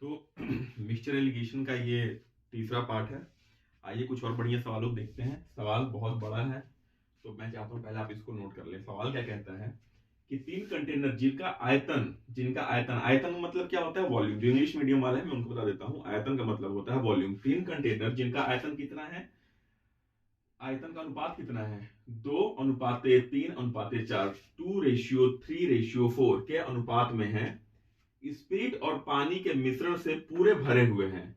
तो mixture allegation का ये तीसरा पार्ट है। आइए कुछ और बढ़िया सवालों को देखते हैं। सवाल बहुत बड़ा है तो मैं चाहता हूँ पहले आप इसको नोट कर लें। सवाल क्या कहता है कि 3 कंटेनर जिनका आयतन आयतन मतलब क्या होता है? वॉल्यूम। जो इंग्लिश मीडियम वाला है मैं उनको बता देता हूँ, आयतन का मतलब होता है वॉल्यूम। 3 कंटेनर जिनका आयतन कितना है, आयतन का अनुपात कितना है? 2:3:4, 2:3:4 के अनुपात में है। स्पिरिट और पानी के मिश्रण से पूरे भरे हुए हैं।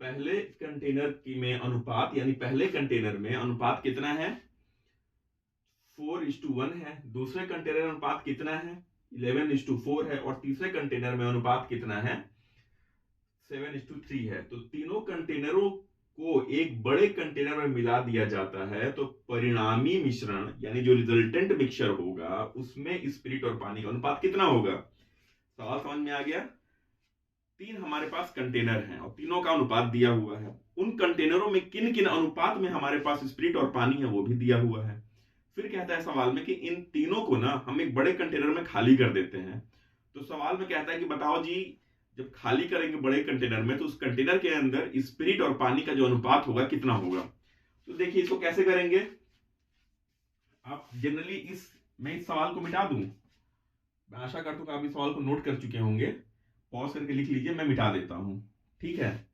पहले कंटेनर की में अनुपात यानी पहले कंटेनर में अनुपात कितना है? 4:1 है। दूसरे कंटेनर में अनुपात कितना है? 11:4 है। और तीसरे कंटेनर में अनुपात कितना है? 7:3 है। तो तीनों कंटेनरों को एक बड़े कंटेनर में मिला दिया जाता है तो परिणामी मिश्रण यानी जो रिजल्टेंट मिक्सचर होगा उसमें स्पिरिट और पानी का अनुपात कितना होगा? सवाल समझ में आ गया? 3 हमारे पास कंटेनर हैं और तीनों का अनुपात दिया हुआ है। उन कंटेनरों में किन किन अनुपात में हमारे पास स्पिरिट और पानी है वो भी दिया हुआ है। फिर कहता है सवाल में कि इन तीनों को ना हम एक बड़े कंटेनर में खाली कर देते हैं। तो सवाल में कहता है कि बताओ जी, जब खाली करेंगे बड़े कंटेनर में तो उस कंटेनर के अंदर स्पिरिट और पानी का जो अनुपात होगा कितना होगा? तो देखिए इसको कैसे करेंगे। आप जनरली मैं इस सवाल को मिटा दूं। मैं आशा करता हूं कि आप इस सवाल को नोट कर चुके होंगे। पॉज करके लिख लीजिए, मैं मिटा देता हूं। ठीक है,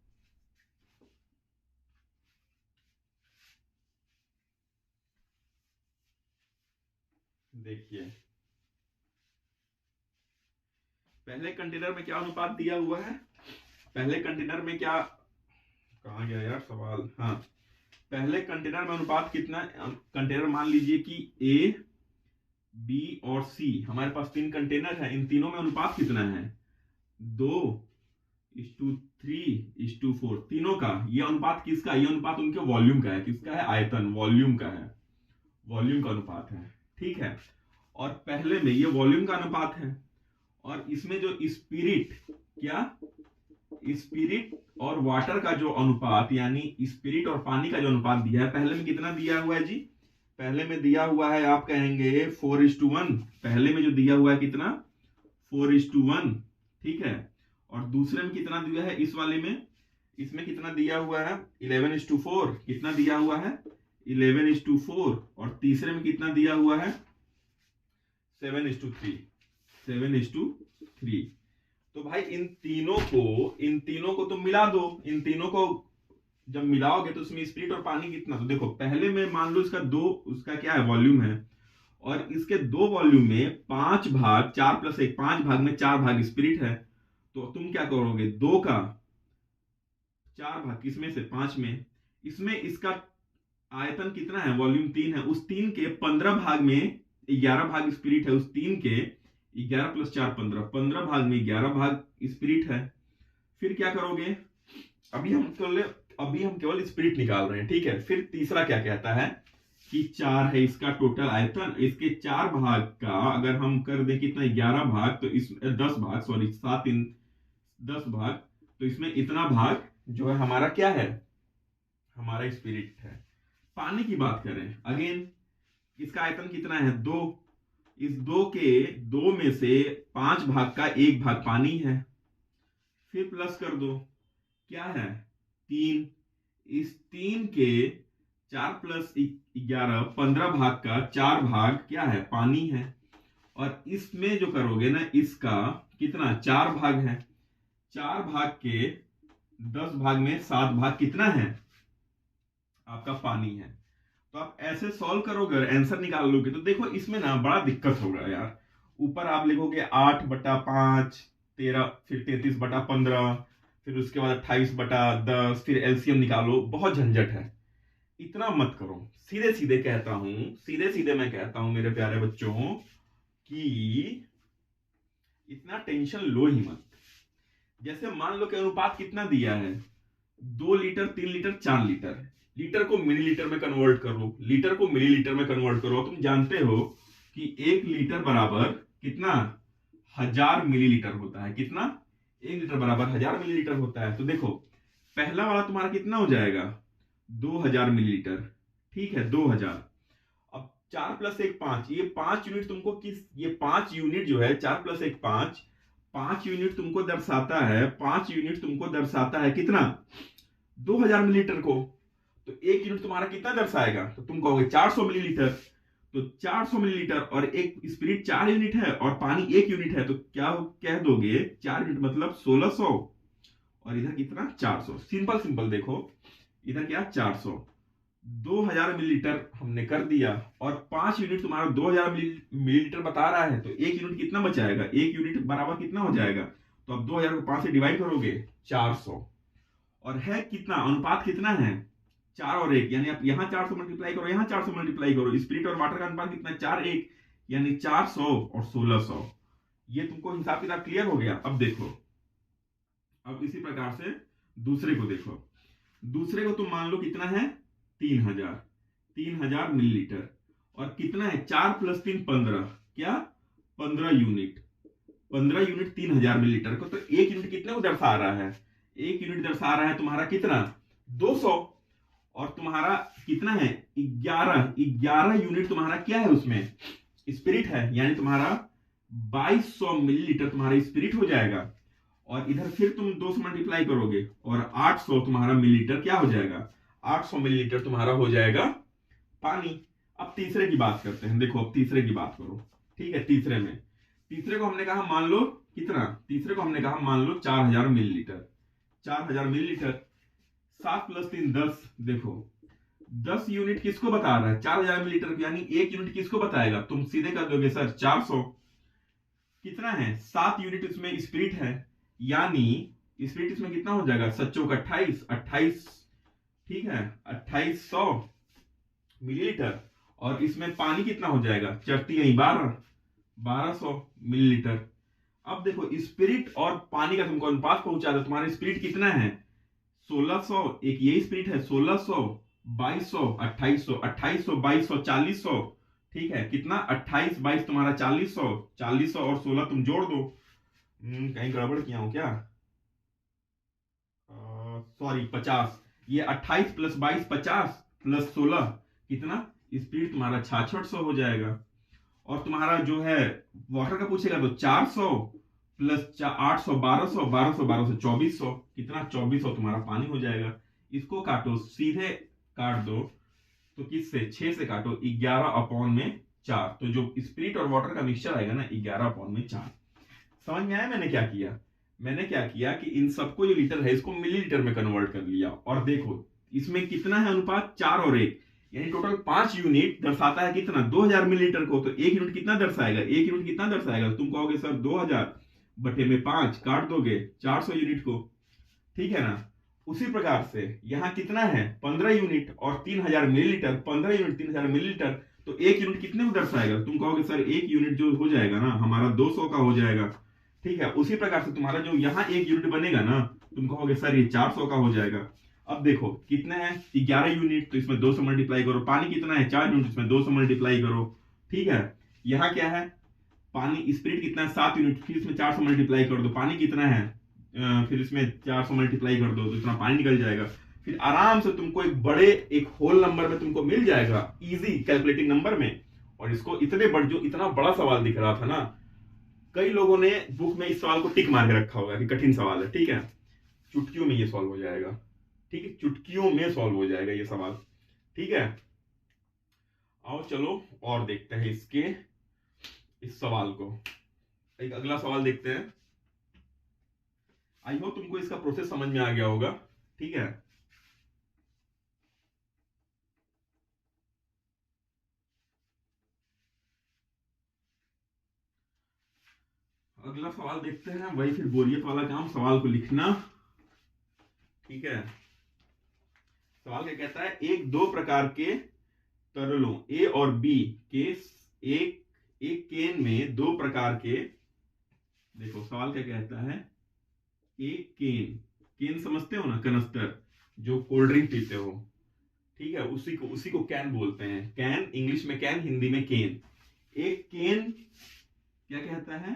देखिए पहले कंटेनर में क्या अनुपात दिया हुआ है। पहले कंटेनर में क्या, कहाँ गया यार सवाल। हाँ, पहले कंटेनर में अनुपात कितना? कंटेनर मान लीजिए कि ए, बी और सी, हमारे पास 3 कंटेनर है। इन तीनों में अनुपात कितना है? 2:3:4। तीनों का ये अनुपात किसका? ये अनुपात उनके वॉल्यूम का है। किसका है? आयतन, वॉल्यूम का है। वॉल्यूम का अनुपात है। ठीक है, और पहले में ये वॉल्यूम का अनुपात है और इसमें जो स्पिरिट, क्या स्पिरिट और वाटर का जो अनुपात यानी स्पिरिट और पानी का जो अनुपात दिया है, पहले में कितना दिया हुआ है जी? पहले में दिया हुआ है, आप कहेंगे 4:1। पहले में जो दिया हुआ है कितना? 4:1। ठीक है, और दूसरे में कितना दिया है? इस वाले में, इसमें कितना दिया हुआ है? 11:4। कितना दिया हुआ है? 11:4। और तीसरे में कितना दिया हुआ है? 7:3। 7:3। तो भाई इन तीनों को तुम मिला दो। इन तीनों को जब मिलाओगे तो उसमें स्पिरिट और पानी कितना? तो देखो पहले में मान लो उसका क्या है? वॉल्यूम है। और इसके 2 वॉल्यूम में 5 भाग 4+1, 5 भाग में 4 भाग स्पिरिट है। तो तुम क्या करोगे? 2 का 4 भाग, किसमें से? 5 में। इसमें इसका आयतन कितना है? वॉल्यूम 3 है। उस 3 के 15 भाग में 11 भाग स्पिरिट है। उस 3 के 11 + 4 15, 15 भाग में 11 भाग स्पिरिट है। फिर क्या करोगे? अभी हम केवल स्पिरिट निकाल रहे हैं। ठीक है, फिर तीसरा क्या कहता है कि 4 है इसका टोटल आयतन। इसके 4 भाग का अगर हम कर दें कितना? 11 भाग, तो इस 10 भाग, सॉरी 7 इन 10 भाग, तो इसमें इतना भाग जो है हमारा क्या है? हमारा स्पिरिट है। पानी की बात करें अगेन, इसका आयतन कितना है? 2। इस 2 में से 5 भाग का 1 भाग पानी है। फिर प्लस कर दो, क्या है? 3। इस 3 के 4+11 15 भाग का 4 भाग क्या है? पानी है। और इसमें जो करोगे ना, इसका कितना? 4 भाग है। 4 भाग के 10 भाग में 7 भाग कितना है? आपका पानी है। तो आप ऐसे सॉल्व करोगे और आंसर निकाल लोगे तो देखो इसमें ना बड़ा दिक्कत होगा यार। ऊपर आप लिखोगे 8/5 13, फिर 33/15, फिर उसके बाद 28/10, फिर एलसीएम निकालो, बहुत झंझट है। इतना मत करो। सीधे सीधे कहता हूं, सीधे सीधे मैं कहता हूं मेरे प्यारे बच्चों कि इतना टेंशन लो ही मत। जैसे मान लो कि अनुपात कितना दिया है? 2 लीटर, 3 लीटर, 4 लीटर। लीटर को मिलीलीटर में कन्वर्ट करो, लीटर को मिलीलीटर में कन्वर्ट करो। तुम जानते हो कि 1 लीटर बराबर कितना? 1000 मिलीलीटर होता है। कितना? 1 लीटर बराबर 1000 मिलीलीटर होता है। तो देखो पहला वाला तुम्हारा कितना हो जाएगा? 2000 मिलीलीटर। ठीक है, 2000। अब 4+1 5, ये 5 यूनिट तुमको ये 5 यूनिट जो है 4+1 5, 5 यूनिट तुमको दर्शाता है, 5 यूनिट तुमको दर्शाता है कितना, 2000 मिलीलीटर को। तो 1 यूनिट तुम्हारा कितना दर्शाएगा, तो तुम कहोगे 400 मिलीलीटर। तो 400 मिलीलीटर और एक स्पिरिट 4 यूनिट है और पानी 1 यूनिट है, तो क्या कह दोगे, 4 यूनिट मतलब 1600, और इधर कितना 400। सिंपल सिंपल देखो, इधर क्या 400, 2000 मिलीलीटर हमने कर दिया, और 5 यूनिट तुम्हारा 2000 मिलीलीटर बता रहा है, तो 1 यूनिट कितना बचाएगा, 1 यूनिट बराबर कितना हो जाएगा, तो अब 2000 को 5 से डिवाइड करोगे 400, और है कितना, अनुपात कितना है 4 और 1, यानी आप यहाँ 400 मल्टीप्लाई करो, यहाँ 400 मल्टीप्लाई करो, स्पिरिट और वाटर का अनुपात कितना 4:1, यानी 400 और 1600। ये तुमको हिसाब किताब क्लियर हो गया। अब देखो, अब इसी प्रकार से दूसरे को देखो, दूसरे को तुम मान लो कितना है 3000 मिलीलीटर, और कितना है 4 + 3 15, क्या 15 यूनिट, 15 यूनिट 3000 मिलीलीटर को। तो 1 यूनिट कितने को दर्शा रहा है, 1 यूनिट दर्शा रहा है तुम्हारा कितना 200, और तुम्हारा कितना है 11 यूनिट तुम्हारा क्या है, उसमें स्पिरिट है, यानी तुम्हारा 2200 मिलीलीटर तुम्हारा स्पिरिट हो जाएगा। और इधर फिर तुम 2 से मल्टीप्लाई करोगे, और 800 तुम्हारा मिलीलीटर क्या हो जाएगा, 800 मिलीलीटर तुम्हारा हो जाएगा पानी। अब तीसरे की बात करते हैं, देखो अब तीसरे की बात करो, ठीक है। तीसरे को हमने कहा मान लो कितना, तीसरे को हमने कहा मान लो 4000 मिलीलीटर, 4000 मिलीलीटर, 7 + 3 10, देखो 10 यूनिट किसको बता रहा है 4000 मिलीलीटर, यानी 1 यूनिट किसको बताएगा, तुम सीधे कर दोगे सर 400, कितना है 7 यूनिट इसमें स्पिरिट है, यानी स्पिरिट इसमें कितना हो जाएगा, 7 × 28, ठीक है 2800 मिलीलीटर, और इसमें पानी कितना हो जाएगा, चढ़ती यही 1200 मिलीलीटर। अब देखो स्पिरिट और पानी का तुमको अनुपात पहुंचा दो, तुम्हारा स्पिरिट कितना है 1600, एक यही स्पिरिट है 1600, 2200, 2800, 2200, 4000, ठीक है कितना 28 22 तुम्हारा 4000 और 16 तुम जोड़ दो। कहीं गड़बड़ किया हूं क्या, सॉरी 50, ये 28 + 22 50 + 16 कितना, स्पीड तुम्हारा 6600 हो जाएगा। और तुम्हारा जो है वाटर का पूछेगा तो 400 + 800 1200, 2400 कितना 2400 तुम्हारा पानी हो जाएगा। इसको काटो, सीधे काट दो तो किससे 6 से काटो, 11/4, तो जो स्पिरिट और वाटर का मिक्सचर आएगा ना 11/4। समझ में आया मैंने क्या किया, मैंने क्या किया कि इन सबको जो लीटर है इसको मिलीलीटर में कन्वर्ट कर लिया। और देखो इसमें कितना है अनुपात 4 और 1, यानी टोटल 5 यूनिट दर्शाता है कितना 2000 मिलीलीटर को। तो 1 यूनिट कितना दर्शाएगा, 1 यूनिट कितना दर्शाएगा, तुम कहोगे सर 2000/5 काट दोगे 400 यूनिट को, ठीक है ना। उसी प्रकार से यहाँ कितना है 15 यूनिट और 3000 मिलीलीटर, 15 यूनिट 3000 मिलीलीटर, तो 1 यूनिट कितने को दर्शाएगा, तुम कहोगे सर 1 यूनिट जो हो जाएगा ना हमारा 200 का हो जाएगा, ठीक है। उसी प्रकार से तुम्हारा जो यहाँ 1 यूनिट बनेगा ना, तुम कहोगे सर ये 400 का हो जाएगा। अब देखो कितने हैं 11 यूनिट, तो इसमें 2 से मल्टीप्लाई करो। पानी कितना है 4 यूनिट, इसमें 2 से मल्टीप्लाई करो, ठीक है। यहाँ क्या है पानी, स्पिरिट कितना है 7 यूनिट, फिर इसमें 4 से मल्टीप्लाई कर दो। पानी कितना है फिर इसमें 4 से मल्टीप्लाई कर दो तो इतना पानी निकल जाएगा। फिर आराम से तुमको एक होल नंबर में तुमको मिल जाएगा, इजी कैलकुलेटिंग नंबर में। और इसको इतना बड़ा सवाल दिख रहा था ना, कई लोगों ने बुक में इस सवाल को टिक मार के रखा होगा कि कठिन सवाल है, ठीक है। चुटकियों में ये सॉल्व हो जाएगा, ठीक है, चुटकियों में सॉल्व हो जाएगा ये सवाल, ठीक है। आओ चलो और देखते हैं इस सवाल को। एक अगला सवाल देखते हैं। आई होप तुमको इसका प्रोसेस समझ में आ गया होगा, ठीक है। अगला सवाल देखते हैं, वही फिर बोरियत वाला काम, सवाल को लिखना, ठीक है। सवाल क्या कहता है, दो प्रकार के तरलों ए और बी के एक केन में 2 प्रकार के, देखो सवाल क्या कहता है, एक केन समझते हो ना, कनस्तर जो कोल्ड ड्रिंक पीते हो, ठीक है, उसी को कैन बोलते हैं। कैन इंग्लिश में कैन, हिंदी में केन। एक केन क्या कहता है,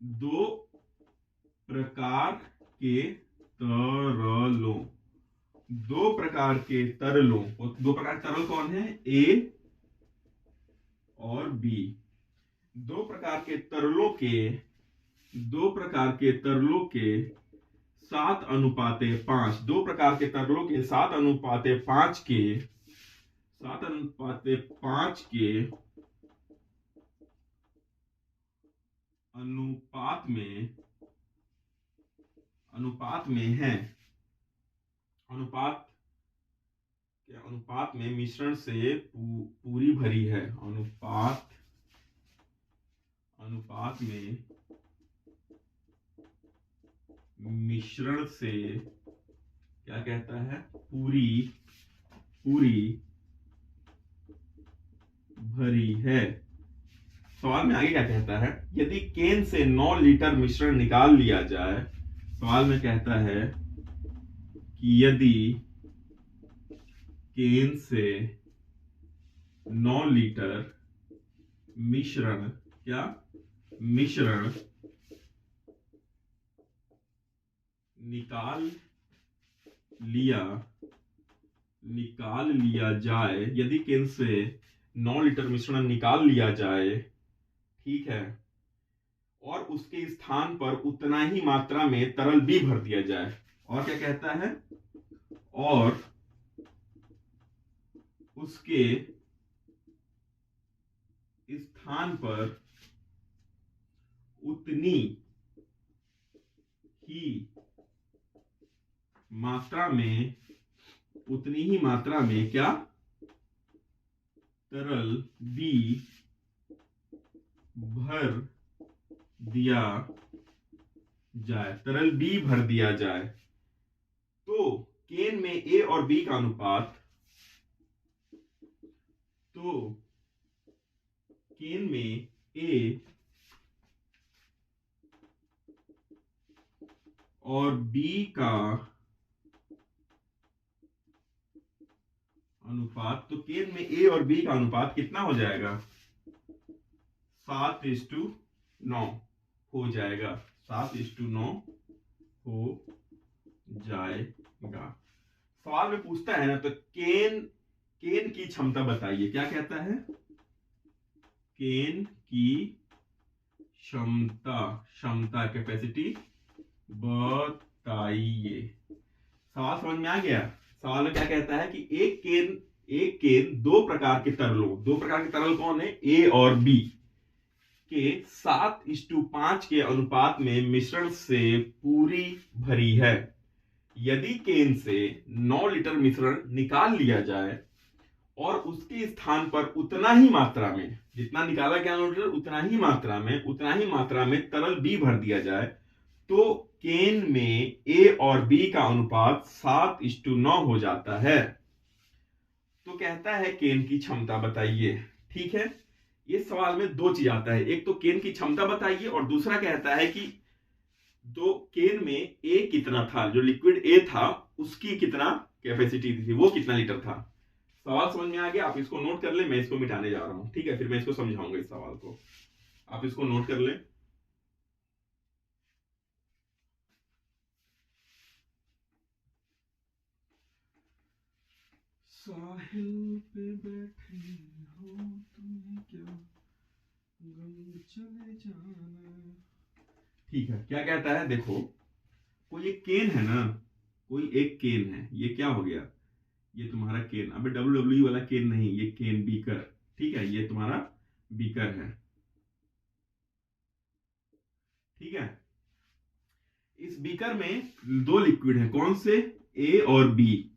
2 प्रकार के तरलों, 2 प्रकार के तरलों, 2 प्रकार के तरल कौन है, ए और बी। 2 प्रकार के तरलों के दो प्रकार के तरलों के 7:5, दो प्रकार के तरलों के 7:5 के अनुपात में है। अनुपात में मिश्रण से पूरी भरी है। अनुपात में मिश्रण से क्या कहता है, पूरी भरी है। सवाल में आगे क्या कहता है, यदि केन से 9 लीटर मिश्रण निकाल लिया जाए। सवाल में कहता है कि यदि केन से 9 लीटर मिश्रण निकाल लिया जाए, यदि केन से 9 लीटर मिश्रण निकाल लिया जाए, ठीक है, और उसके स्थान पर उतना ही मात्रा में तरल बी भर दिया जाए। और क्या कहता है, और उसके स्थान पर उतनी ही मात्रा में क्या, तरल बी भर दिया जाए। तो केन में ए और बी का अनुपात, तो केन में ए और बी का अनुपात, तो केन में ए और बी का अनुपात कितना हो जाएगा, 7:9 हो जाएगा। 7:9 हो जाएगा। सवाल में पूछता है ना, तो केन की क्षमता बताइए। क्या कहता है, केन की क्षमता कैपेसिटी बताइए। सवाल समझ में आ गया। सवाल में क्या कहता है कि एक केन दो प्रकार के तरल कौन है, ए और बी के 7:5 के अनुपात में मिश्रण से पूरी भरी है। यदि केन से 9 लीटर मिश्रण निकाल लिया जाए और उसके स्थान पर उतना ही मात्रा में, जितना निकाला गया 9 लीटर उतना ही मात्रा में तरल बी भर दिया जाए, तो केन में ए और बी का अनुपात 7:9 हो जाता है। तो कहता है केन की क्षमता बताइए। ठीक है, ये सवाल में दो चीज आता है, एक तो केन की क्षमता बताइए और दूसरा कहता है कि दो केन में ए कितना था, जो लिक्विड ए था उसकी कितना कैपेसिटी थी, वो कितना लीटर था। सवाल समझ में आ गया। आप इसको नोट कर ले, मैं इसको मिटाने जा रहा हूं। ठीक है, फिर मैं इसको समझाऊंगा इस सवाल को। आप इसको नोट कर ले। साहिल पे बैठे हो तुम्हें क्या गम चले जाना। ठीक है, क्या कहता है, देखो कोई एक केन है ना, कोई एक केन है, ये क्या हो गया, ये तुम्हारा केन, अबे WWE वाला केन नहीं, ये केन बीकर। ठीक है, ये तुम्हारा बीकर है। ठीक है, इस बीकर में दो लिक्विड हैं, कौन से, ए और बी,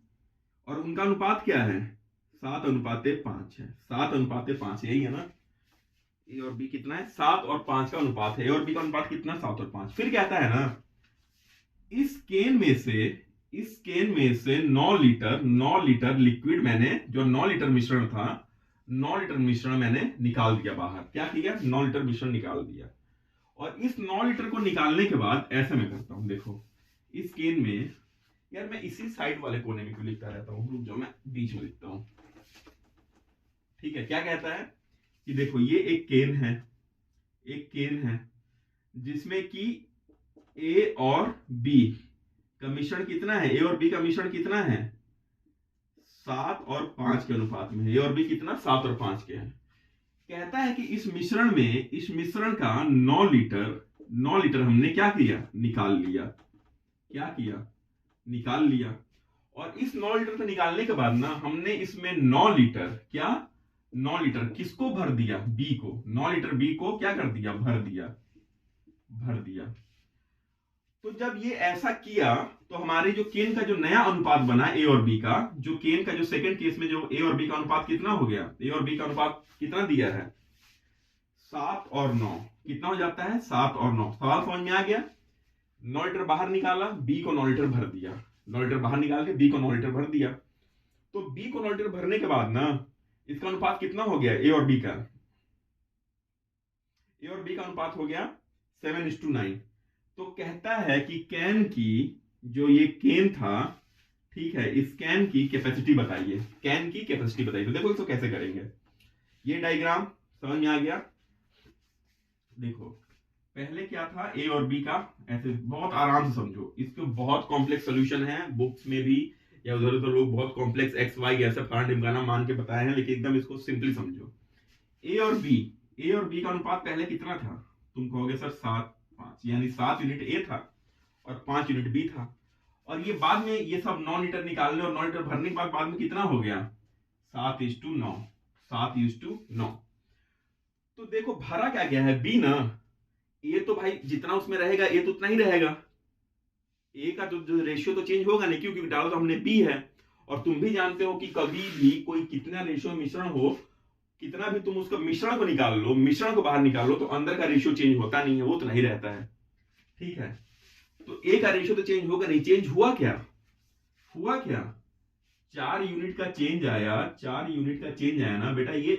और उनका अनुपात क्या है, 7:5 है। 7:5 यही है ना, ए और बी कितना है, 7 और 5 का अनुपात है। ए और बी का अनुपात कितना, 7 और 5। फिर कहता है ना, इस केन में से 9 लीटर लिक्विड मैंने, जो 9 लीटर मिश्रण था, 9 लीटर मिश्रण मैंने निकाल दिया बाहर। क्या किया, 9 लीटर मिश्रण निकाल दिया। और इस 9 लीटर को निकालने के बाद ऐसे मैं करता हूं, देखो इस केन में, यार मैं इसी साइड वाले कोने में क्यों लिखता रहता हूं, रुक जाओ मैं बीच में लिखता हूं। ठीक है, क्या कहता है कि देखो ये एक केन है जिसमें कि ए और बी का मिश्रण कितना है, ए और बी का मिश्रण कितना है, 7 और 5 के अनुपात में है। ए और बी कितना, 7 और 5 के हैं। कहता है कि इस मिश्रण का 9 लीटर 9 लीटर हमने क्या किया, निकाल लिया। क्या किया, निकाल लिया। और इस 9 लीटर को निकालने के बाद ना हमने इसमें 9 लीटर क्या, 9 लीटर किसको भर दिया, बी को। 9 लीटर बी को क्या कर दिया, भर दिया, भर दिया। तो जब ये ऐसा किया तो हमारे जो केन का जो नया अनुपात बना ए और बी का, जो केन का जो सेकंड केस में जो ए और बी का अनुपात कितना हो गया, ए और बी का अनुपात कितना दिया है, 7 और 9। कितना हो जाता है, 7 और 9। सवाल समझ में आ गया। 9 लीटर बाहर निकाला, बी को 9 लीटर भर दिया। 9 लीटर बाहर निकाल के बी को 9 लीटर भर दिया। तो बी को 9 लीटर भरने के बाद ना इसका अनुपात कितना हो गया, ए और बी का, ए और बी का अनुपात हो गया 7:9। तो कहता है कि कैन की, जो ये केन था, ठीक है, इस कैन की कैपेसिटी बताइए, कैन की कैपेसिटी बताइए। तो देखो इसको कैसे करेंगे, ये डायग्राम समझ में आ गया। देखो पहले क्या था, ए और बी का, ऐसे बहुत आराम से समझो, इसके बहुत कॉम्प्लेक्स सॉल्यूशन है बुक्स में भी, या उधर उधर लोग बहुत कॉम्प्लेक्स एक्स वाई ऐसे फलाना ढिमकाना मान के बताए हैं, लेकिन एकदम इसको सिंपली समझो। ए और बी, ए और बी का अनुपात पहले कितना था, तुम कहोगे सर 7:5, यानी 7 यूनिट ए था और 5 यूनिट बी था। और ये बाद में ये सब 9 लीटर निकालने और 9 लीटर भरने के बाद में कितना हो गया, 7:9, 7:9। तो देखो भरा क्या गया है, बी ना, ए तो भाई जितना उसमें रहेगा ए तो उतना ही रहेगा, ए का जो रेशियो तो चेंज होगा नहीं, क्योंकि डालो तो हमने बी है। और तुम भी जानते हो कि कभी भी कोई कितना रेशियो मिश्रण हो, कितना भी तुम उसका मिश्रण को निकाल लो, मिश्रण को बाहर निकाल लो, तो अंदर का रेशियो चेंज होता नहीं है, वो तो नहीं रहता है। ठीक है, तो ए का रेशियो तो चेंज होगा नहीं। चेंज हुआ क्या, हुआ क्या, 4 यूनिट का चेंज आया, 4 यूनिट का चेंज आया ना बेटा, ये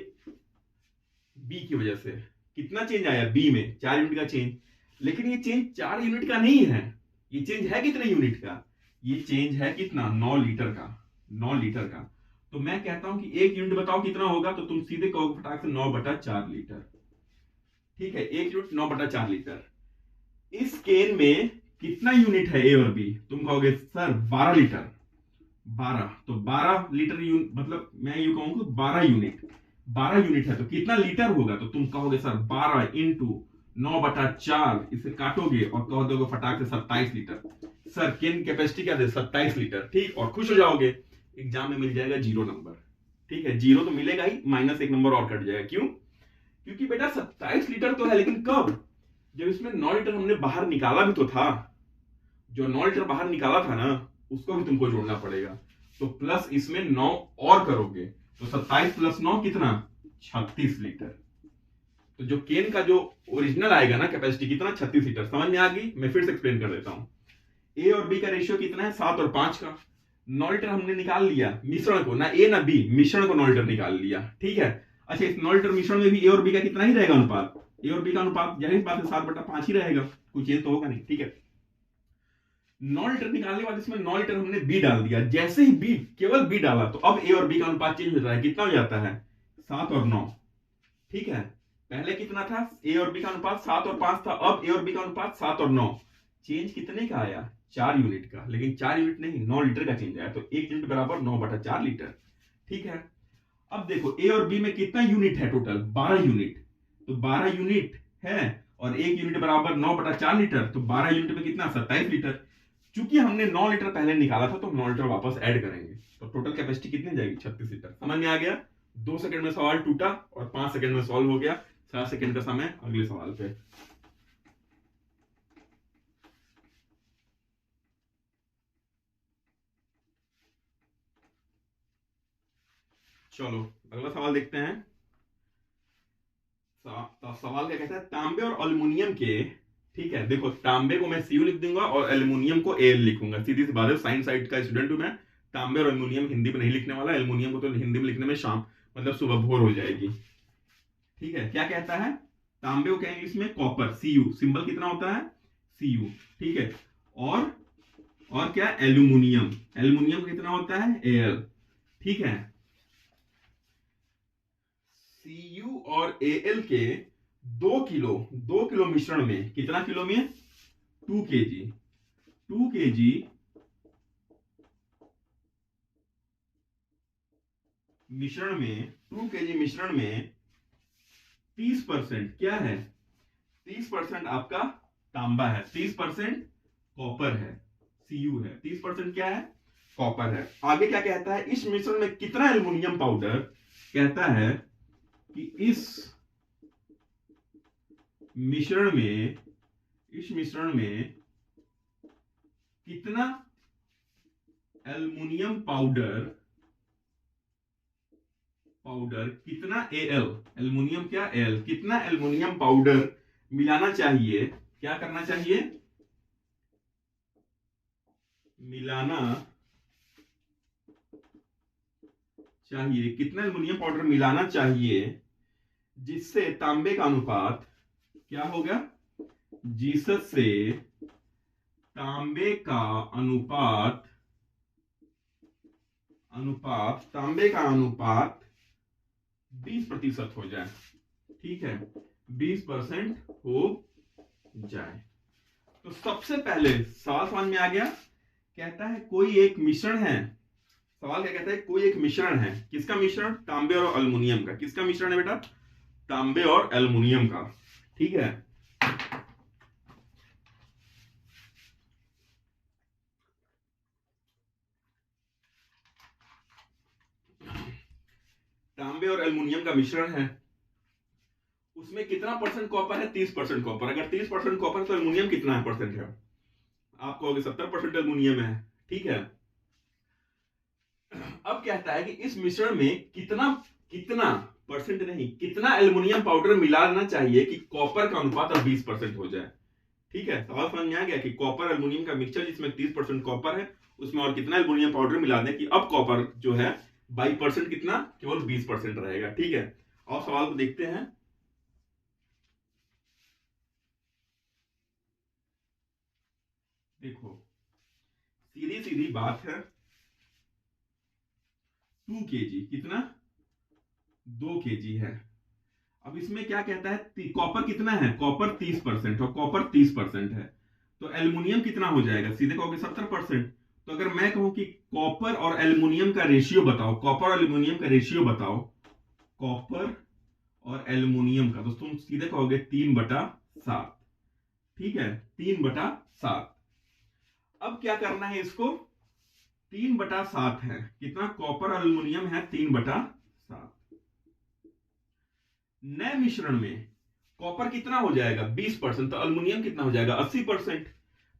बी की वजह से। कितना चेंज आया बी में, 4 यूनिट का चेंज। लेकिन ये चेंज 4 यूनिट का नहीं है, ये चेंज है कितने यूनिट का, ये चेंज है कितना, 9 लीटर का, 9 लीटर का। तो मैं कहता हूं कि 1 यूनिट बताओ कितना होगा, तो तुम सीधे कहोगे फटाक से 9/4 लीटर। ठीक है, 1 यूनिट 9/4 लीटर। इस केन में कितना यूनिट है ए और बी, तुम कहोगे सर 12 लीटर। 12, तो 12 लीटर मतलब मैं ये कहूंगा 12 यूनिट, 12 यूनिट है तो कितना लीटर होगा, तो तुम कहोगे सर 12 इंटू 9/4, इसे काटोगे और कह दोगे फटाक से 27 लीटर। सर केन कैपेसिटी क्या दे, 27 लीटर। ठीक, और खुश हो जाओगे, एग्जाम में मिल जाएगा 0 नंबर। ठीक है, 0 तो मिलेगा ही, -1 नंबर और कट जाएगा। क्यों, क्योंकि बेटा 27 लीटर तो है, लेकिन कब, जब इसमें 9 लीटर हमने बाहर निकाला भी तो था, जो 9 लीटर बाहर निकाला था ना, उसको भी तुमको जोड़ना पड़ेगा। तो प्लस इसमें 9 और करोगे, तो 27 + 9 कितना, 36 लीटर। तो जो केन का जो ओरिजिनल आएगा ना कैपेसिटी, कितना, 36 लीटर। समझ में आ गई, मैं फिर से एक्सप्लेन कर देता हूं। ए और बी का रेशियो कितना है, 7 और 5 का। 9 लीटर हमने निकाल लिया मिश्रण को, ना ए ना बी, मिश्रण को 9 लीटर निकाल लिया। ठीक है, अच्छा इस 9 लीटर मिश्रण में भी ए और बी का कितना ही रहेगा अनुपात, ए और बी का अनुपात जाहिर बात है 7/5 ही रहेगा, कोई चेंज तो होगा नहीं। ठीक है, 9 लीटर निकालने के बाद इसमें 9 लीटर हमने बी डाल दिया। जैसे ही बी, केवल बी डाला, तो अब ए और बी का अनुपात चेंज हो जाता है, कितना हो जाता है, 7 और 9। ठीक है, पहले कितना था, ए और बी का अनुपात 7 और 5 था, अब ए और बी का अनुपात 7 और 9। चेंज कितने का आया, 4 यूनिट का, लेकिन 4 यूनिट नहीं, 9 लीटर का चेंज आया। तो 1 यूनिट बराबर 9/4 लीटर। ठीक है, अब देखो ए और बी में कितना यूनिट है टोटल, 12 यूनिट। तो 12 यूनिट है और 1 यूनिट बराबर 9/4 लीटर, तो 12 यूनिट में कितना, 27 लीटर। चूंकि हमने 9 लीटर पहले निकाला था, तो 9 लीटर वापस ऐड करेंगे, तो टोटल कैपेसिटी कितनी जाएगी, 36 लीटर। समझ में आ गया। 2 सेकंड में सवाल टूटा और 5 सेकंड में सॉल्व हो गया। 7 सेकंड का समय अगले सवाल पे। चलो अगला सवाल देखते हैं। सवाल क्या कहता है, तांबे और एल्युमिनियम के, ठीक है, देखो तांबे को मैं सीयू लिख दूंगा और एल्युमिनियम को एल लिखूंगा, सीधी सी बात है, साइंस साइड का स्टूडेंट हूं मैं। तांबे और एल्युमिनियम हिंदी में नहीं लिखने वाला, एल्युमिनियम को तो हिंदी में लिखने में शाम मतलब सुबह भोर हो जाएगी। ठीक है, क्या कहता है, तांबे को क्या इंग्लिश में कॉपर, सीयू, सिंबल कितना होता है, सीयू। ठीक है, और क्या, एल्युमिनियम, एल्युमिनियम कितना होता है, एल। ठीक है, सीयू और एल के 2 किलो मिश्रण में, कितना किलो में, 2 kg, 2 kg मिश्रण में, 2 kg मिश्रण में 30% क्या है, 30% आपका तांबा है, 30% कॉपर है, Cu है, 30% क्या है, कॉपर है। आगे क्या कहता है, इस मिश्रण में कितना एल्युमिनियम पाउडर, कहता है कि इस मिश्रण में कितना एल्युमिनियम पाउडर कितना Al, एल्युमिनियम क्या Al, कितना एल्युमिनियम पाउडर मिलाना चाहिए, क्या करना चाहिए, मिलाना चाहिए, कितना एल्युमिनियम पाउडर मिलाना चाहिए जिससे तांबे का अनुपात क्या होगा, जिससे तांबे का अनुपात 20% हो जाए, ठीक है, 20% हो जाए। तो सबसे पहले सवाल समझ में आ गया, कहता है कोई एक मिश्रण है, सवाल क्या कहता है, कोई एक मिश्रण है, किसका मिश्रण, तांबे और एल्युमिनियम का, किसका मिश्रण है बेटा, तांबे और एल्युमिनियम का, ठीक है। तांबे और एल्युमिनियम का मिश्रण है, उसमें कितना परसेंट कॉपर है, 30% कॉपर। अगर 30% कॉपर तो एल्युमिनियम कितना परसेंट है, आप कहोगे 70% एल्युमिनियम है, ठीक है। अब कहता है कि इस मिश्रण में कितना परसेंट नहीं, कितना एल्युमिनियम पाउडर मिलाना चाहिए कि कॉपर का अनुपात अब 20% हो जाए, ठीक है। सवाल समझ में आ गया कि कॉपर एल्युमिनियम का मिक्सचर जिसमें 30% कॉपर है, उसमें और कितना एल्युमिनियम पाउडर मिला दें कि अब कॉपर जो है बाई परसेंट कितना, केवल 20% रहेगा, ठीक है। और सवाल को देखते हैं, देखो सीधी सीधी बात है, 2 kg कितना, 2 kg है। अब इसमें क्या कहता है, कॉपर कितना है, कॉपर 30% और कॉपर 30% है, तो एल्युमिनियम कितना हो जाएगा, सीधे कहोगे 70%। तो अगर मैं कहूं कि कॉपर और एल्युमिनियम का रेशियो बताओ, कॉपर और एल्युमिनियम का रेशियो बताओ, कॉपर और एल्युमिनियम का, तो तुम सीधे कहोगे 3/7, ठीक है, 3/7। अब क्या करना है, इसको 3/7 है, कितना कॉपर और एल्युमिनियम है, 3/7। नए मिश्रण में कॉपर कितना हो जाएगा, 20%, तो एल्युमिनियम कितना हो जाएगा, 80%।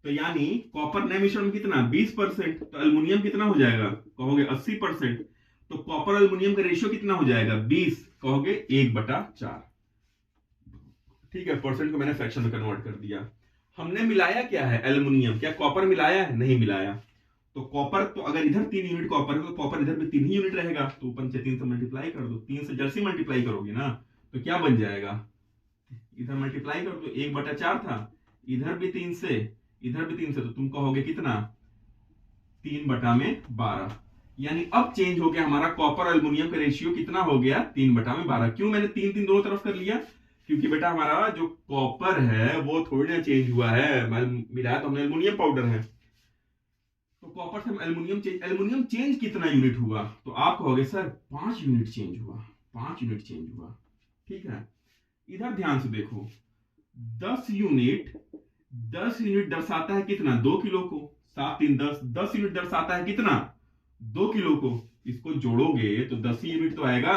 तो यानी कॉपर नए मिश्रण में कितना, 20%, तो एल्युमिनियम कितना हो जाएगा, कहोगे 80%। तो कॉपर एल्युमिनियम का रेशियो कितना हो जाएगा, 20, कहोगे 1/4, ठीक है। परसेंट को मैंने फ्रैक्शन में कन्वर्ट कर दिया। हमने मिलाया क्या है, एल्युमिनियम, क्या कॉपर मिलाया है, नहीं मिलाया। तो कॉपर, तो अगर इधर 3 यूनिट कॉपर है तो कॉपर इधर भी 3 ही यूनिट रहेगा, तो ऊपर से 3 से मल्टीप्लाई कर दो, 3 से जर्सी मल्टीप्लाई करोगे ना, तो क्या बन जाएगा, इधर मल्टीप्लाई कर दो, 1/4 था, इधर भी 3 से, इधर भी 3 से, तो तुम कहोगे कितना, 3/12। यानी अब चेंज हो गया हमारा कॉपर एल्युमिनियम का रेशियो, कितना हो गया, 3/12। क्यों मैंने 3 दोनों तरफ कर लिया, क्योंकि बेटा हमारा जो कॉपर है वो थोड़ी ना चेंज हुआ है, मिलाया तो हमने एल्युमिनियम पाउडर है, तो कॉपर से एल्युमिनियम चेंज कितना यूनिट हुआ, तो आप कहोगे सर 5 यूनिट चेंज हुआ, 5 यूनिट चेंज हुआ, ठीक है। इधर ध्यान से देखो, 10 यूनिट, 10 यूनिट दर्शाता है कितना, 2 किलो को, 7 3 10, 10 यूनिट दर्शाता है कितना, 2 किलो को। इसको जोड़ोगे तो 10 ही यूनिट तो आएगा,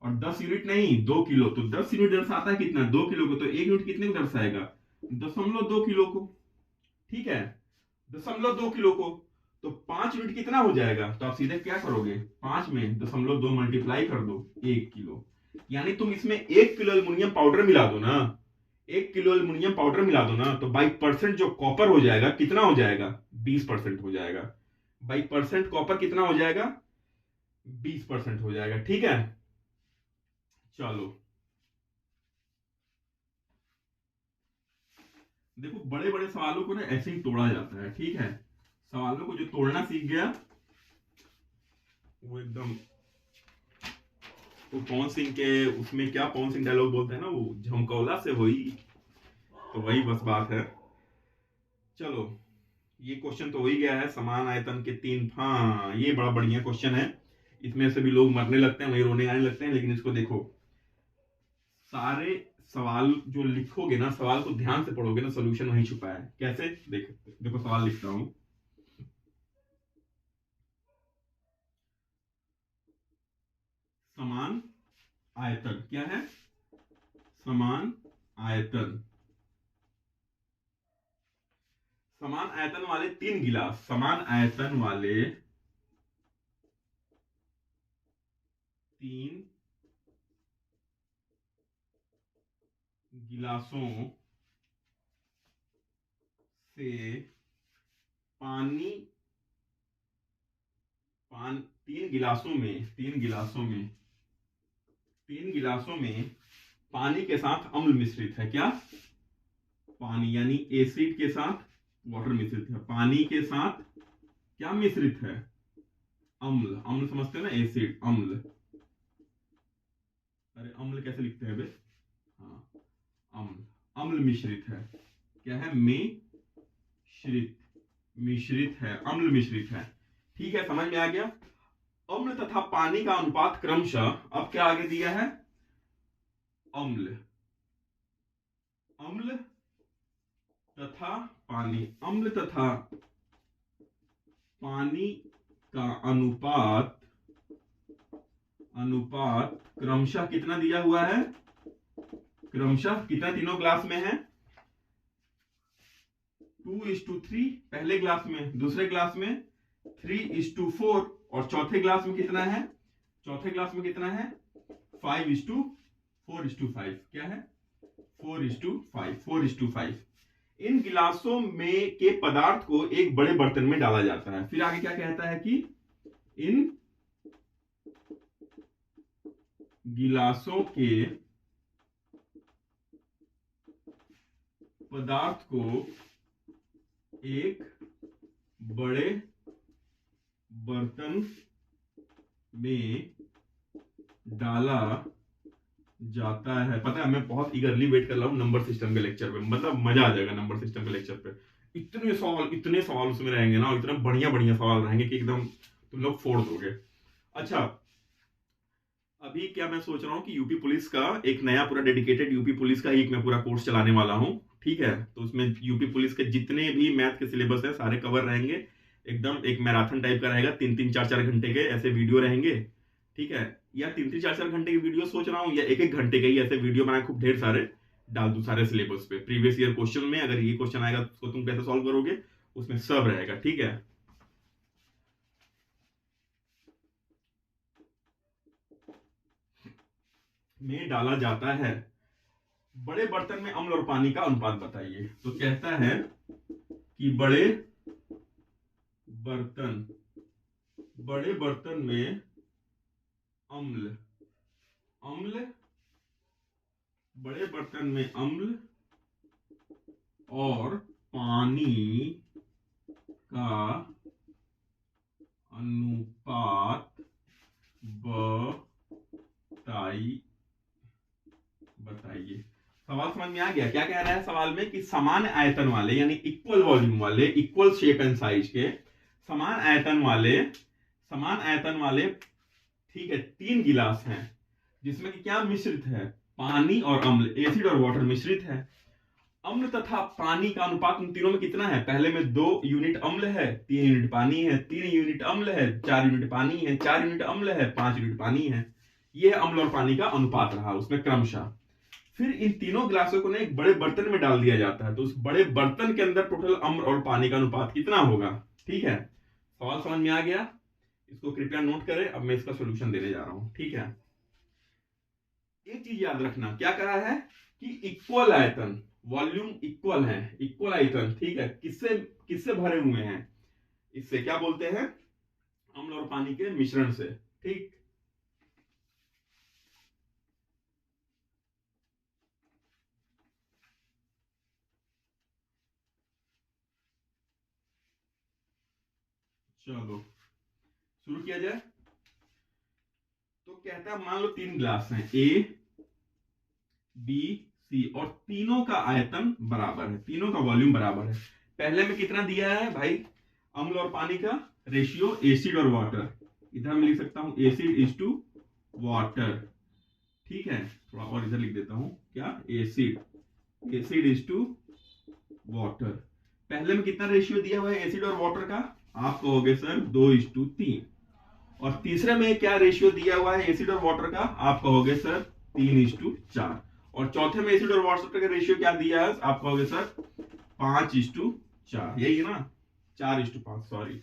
और 10 यूनिट नहीं, 2 किलो, तो 10 यूनिट दर्शाता है कितना, 2 किलो को, तो 1 यूनिट कितने को दर्शाएगा, 0.2 किलो को, ठीक है, 0.2 किलो को। तो 5 यूनिट कितना हो जाएगा, तो आप सीधे क्या करोगे, 5 में 0.2 मल्टीप्लाई कर दो, 1 किलो। यानी तुम इसमें 1 किलो एल्युमिनियम पाउडर मिला दो ना, 1 किलो एल्युमिनियम पाउडर मिला दो ना, तो बाई परसेंट जो कॉपर हो जाएगा कितना हो जाएगा, 20% हो जाएगा। बाई परसेंट कॉपर कितना हो जाएगा, 20% हो जाएगा, ठीक है। चलो देखो, बड़े बड़े सवालों को ना ऐसे ही तोड़ा जाता है, ठीक है। सवालों को जो तोड़ना सीख गया वो एकदम, वो पवन सिंह के उसमें क्या पवन सिंह डायलॉग बोलते हैं ना, वो झमकौला से हुई, तो वही बस बात है। चलो ये क्वेश्चन तो हो ही गया है, समान आयतन के 3, हाँ ये बड़ा बढ़िया क्वेश्चन है, इसमें से भी लोग मरने लगते हैं, वही रोने आने लगते हैं, लेकिन इसको देखो, सारे सवाल जो लिखोगे ना, सवाल को ध्यान से पढ़ोगे ना, सोल्यूशन वहीं छुपा है। कैसे? देखो सवाल लिखता हूं। समान आयतन क्या है? समान आयतन। समान आयतन वाले 3 गिलास, समान आयतन वाले 3 गिलासों से पानी 3 गिलासों में पानी के साथ अम्ल मिश्रित है। क्या? पानी यानी एसिड के साथ वाटर मिश्रित है। पानी के साथ क्या मिश्रित है? अम्ल। अम्ल समझते हैं ना, एसिड अम्ल। अरे अम्ल कैसे लिखते हैं बे? हाँ, अम्ल। अम्ल मिश्रित है। क्या है? मिश्रित है, अम्ल मिश्रित है। ठीक है, समझ में आ गया। अम्ल तथा पानी का अनुपात क्रमशः, अब क्या आगे दिया है? अम्ल तथा पानी। अम्ल तथा पानी का अनुपात क्रमशः कितना दिया हुआ है? क्रमशः कितना तीनों ग्लास में है? 2:3 पहले ग्लास में, दूसरे ग्लास में 3:4 और चौथे ग्लास में कितना है? चौथे ग्लास में कितना है? 5:4:5। क्या है? 4:5। इन गिलासों में के पदार्थ को एक बड़े बर्तन में डाला जाता है। फिर आगे क्या कहता है कि इन गिलासों के पदार्थ को एक बड़े बर्तन में डाला जाता है। पता है, मैं बहुत ईगरली वेट कर रहा हूँ नंबर सिस्टम के लेक्चर पे। मतलब मजा आ जाएगा नंबर सिस्टम के लेक्चर पे। इतने सवाल उसमें रहेंगे ना, इतने बढ़िया बढ़िया सवाल रहेंगे कि एकदम तुम लोग फोड़ दोगे। अच्छा, अभी क्या मैं सोच रहा हूँ कि यूपी पुलिस का एक नया पूरा डेडिकेटेड यूपी पुलिस का एक मैं पूरा कोर्स चलाने वाला हूँ। ठीक है, तो उसमें यूपी पुलिस के जितने भी मैथ के सिलेबस है सारे कवर रहेंगे। एकदम एक मैराथन टाइप का रहेगा, 3-3, 4-4 घंटे के ऐसे वीडियो रहेंगे। ठीक है, या 3-3, 4-4 घंटे की वीडियो सोच रहा हूँ, या 1-1 घंटे के ही ऐसे वीडियो बनाए खूब ढेर सारे डाल दूं सारे सिलेबस पे। प्रीवियस ईयर क्वेश्चन में अगर ये क्वेश्चन आएगा तो उसको तुम कैसे सॉल्व करोगे, उसमें सब रहेगा। ठीक है, में डाला जाता है। बड़े बर्तन में अम्ल और पानी का अनुपात बताइए। तो कहता है कि बड़े बर्तन में अम्ल बड़े बर्तन में अम्ल और पानी का अनुपात बताइए। सवाल समझ में आ गया? क्या कह रहा है सवाल में कि समान आयतन वाले यानी इक्वल वॉल्यूम वाले, इक्वल शेप एंड साइज के समान आयतन वाले ठीक है 3 गिलास हैं, जिसमें कि क्या मिश्रित है? पानी और अम्ल, एसिड और वाटर मिश्रित है। अम्ल तथा पानी का अनुपात उन तीनों में कितना है? पहले में 2 यूनिट अम्ल है, 3 यूनिट पानी है, 3 यूनिट अम्ल है, 4 यूनिट पानी है, 4 यूनिट अम्ल है, 5 यूनिट पानी है। यह अम्ल और पानी का अनुपात रहा उसमें क्रमशः। फिर इन तीनों ग्लासों को ना एक बड़े बर्तन में डाल दिया जाता है, तो उस बड़े बर्तन के अंदर टोटल अम्ल और पानी का अनुपात कितना होगा? ठीक है, सवाल समझ में आ गया? इसको कृपया नोट करें। अब मैं इसका सोल्यूशन देने जा रहा हूं। ठीक है, एक चीज याद रखना, क्या कहा है कि इक्वल आयतन, वॉल्यूम इक्वल है, इक्वल आयतन। ठीक है, किससे किससे भरे हुए हैं? इससे क्या बोलते हैं? अम्ल और पानी के मिश्रण से। ठीक, चलो शुरू किया जाए। तो कहता है मान लो 3 ग्लास हैं, ए बी सी, और तीनों का आयतन बराबर है, तीनों का वॉल्यूम बराबर है। पहले में कितना दिया है भाई? अम्ल और पानी का रेशियो एसिड और वाटर। इधर मैं लिख सकता हूं एसिड इज टू वाटर। ठीक है, थोड़ा और इधर लिख देता हूं, क्या, एसिड इज टू वाटर। पहले में कितना रेशियो दिया हुआ है एसिड और वाटर का, आप कहोगे सर 2:3। और तीसरे में क्या रेशियो दिया हुआ है एसिड और वाटर का, आप कहोगे सर 3:4। और चौथे में एसिड और वाटर का रेशियो क्या दिया है, आप कहोगे सर 5:4, यही है ना, 4:5, सॉरी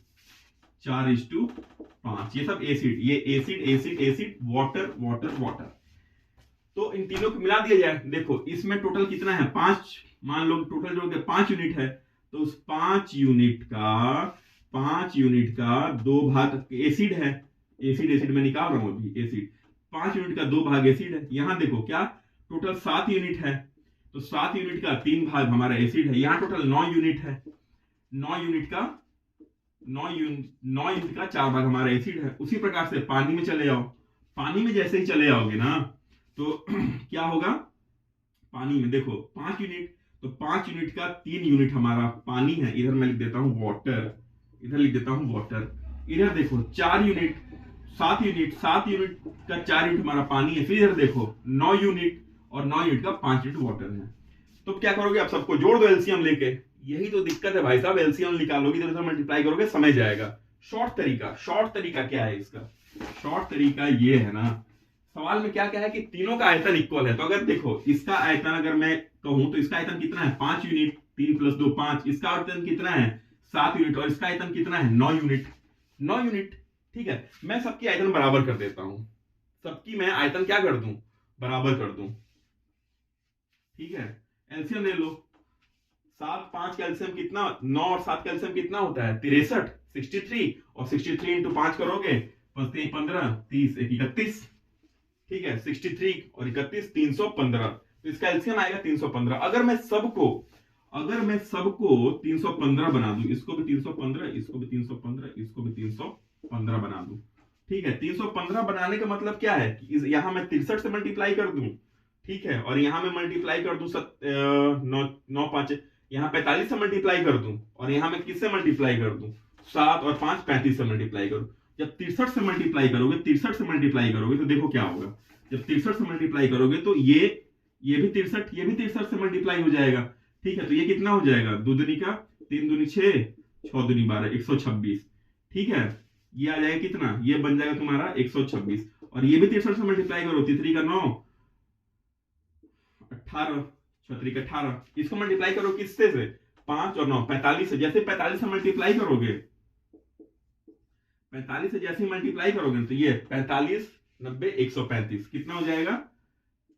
4:5। ये सब एसिड, ये acid acid acid, water water water. तो इन तीनों को मिला दिया जाए, देखो इसमें टोटल कितना है, 5, मान लो टोटल जोड़ के 5 यूनिट है, तो उस 5 यूनिट का 2 भाग एसिड है, एसिड मैं निकाल रहा हूं अभी, एसिड 5 यूनिट का 2 भाग एसिड है। यहां देखो क्या, टोटल 7 यूनिट है, तो 7 यूनिट का 3 भाग हमारा एसिड है। यहां टोटल 9 यूनिट है, 9 यूनिट का 4 भाग हमारा एसिड है। उसी प्रकार से पानी में चले जाओ, पानी में जैसे ही चले जाओगे ना, तो क्या होगा, पानी में देखो 5 यूनिट, तो 5 यूनिट का 3 यूनिट हमारा पानी है, इधर मैं लिख देता हूं वाटर, इधर लिख देता हूं वाटर। इधर देखो 4 यूनिट, 7 यूनिट का 4 यूनिट हमारा पानी है। फिर इधर देखो 9 यूनिट, और 9 यूनिट का 5 यूनिट वाटर है। तो क्या करोगे, आप सबको जोड़ दो एलसीएम लेके। यही तो दिक्कत है भाई साहब, एलसीएम निकालोगे तो मल्टीप्लाई करोगे, समझ जाएगा। शॉर्ट तरीका क्या है इसका, शॉर्ट तरीका ये है ना, सवाल में क्या क्या है कि तीनों का आयतन इक्वल है। तो अगर देखो इसका आयतन अगर मैं कहूं तो इसका आयतन कितना है, 5 यूनिट, 3 + 2 5। इसका आयतन कितना है, 7 यूनिट, और इसका आयतन कितना है, 9 यूनिट। ठीक है, मैं सबकी आयतन बराबर कर देता हूं, सबकी मैं आयतन क्या कर दूं, बराबर कर दूं। ठीक है, एलसीएम ले लो, 7 5 का एलसीएम कितना, 9 और 7 का एलसीएम कितना होता है, 63, 63, और 63 इंटू 5 करोगे, 5 15 30 1 31। ठीक है, 63 और 31 315, तो इसका एलसीएम आएगा 315। अगर मैं सबको 315 बना दूं, इसको भी 315, इसको भी 315, इसको भी 315 बना दूं, ठीक है, 315 बनाने का मतलब क्या है कि यहां मैं 63 से मल्टीप्लाई कर दूं, ठीक है, और यहां मैं मल्टीप्लाई कर दूं 9 5, यहां 45 से मल्टीप्लाई कर दूं, और यहां मैं किससे मल्टीप्लाई कर दूं, 7 और 5 35 से मल्टीप्लाई करूं। जब 63 से मल्टीप्लाई करोगे तो देखो क्या होगा, जब 63 से मल्टीप्लाई करोगे तो ये भी 63 से मल्टीप्लाई हो जाएगा। ठीक है, तो ये कितना हो जाएगा, 2 दूनी का 3 दूनी 6, 6 दूनी 12, 126। ठीक है, ये आ जाएगा कितना, ये बन जाएगा तुम्हारा 126, और ये भी 63 से मल्टीप्लाई करो, 3 का 9, 18, 6 का 18, इसको मल्टीप्लाई करो किससे से, 5 और 9 45 से। जैसे 45 से मल्टीप्लाई करोगे, 45 से जैसे मल्टीप्लाई करोगे तो ये 45 90 135, कितना हो जाएगा,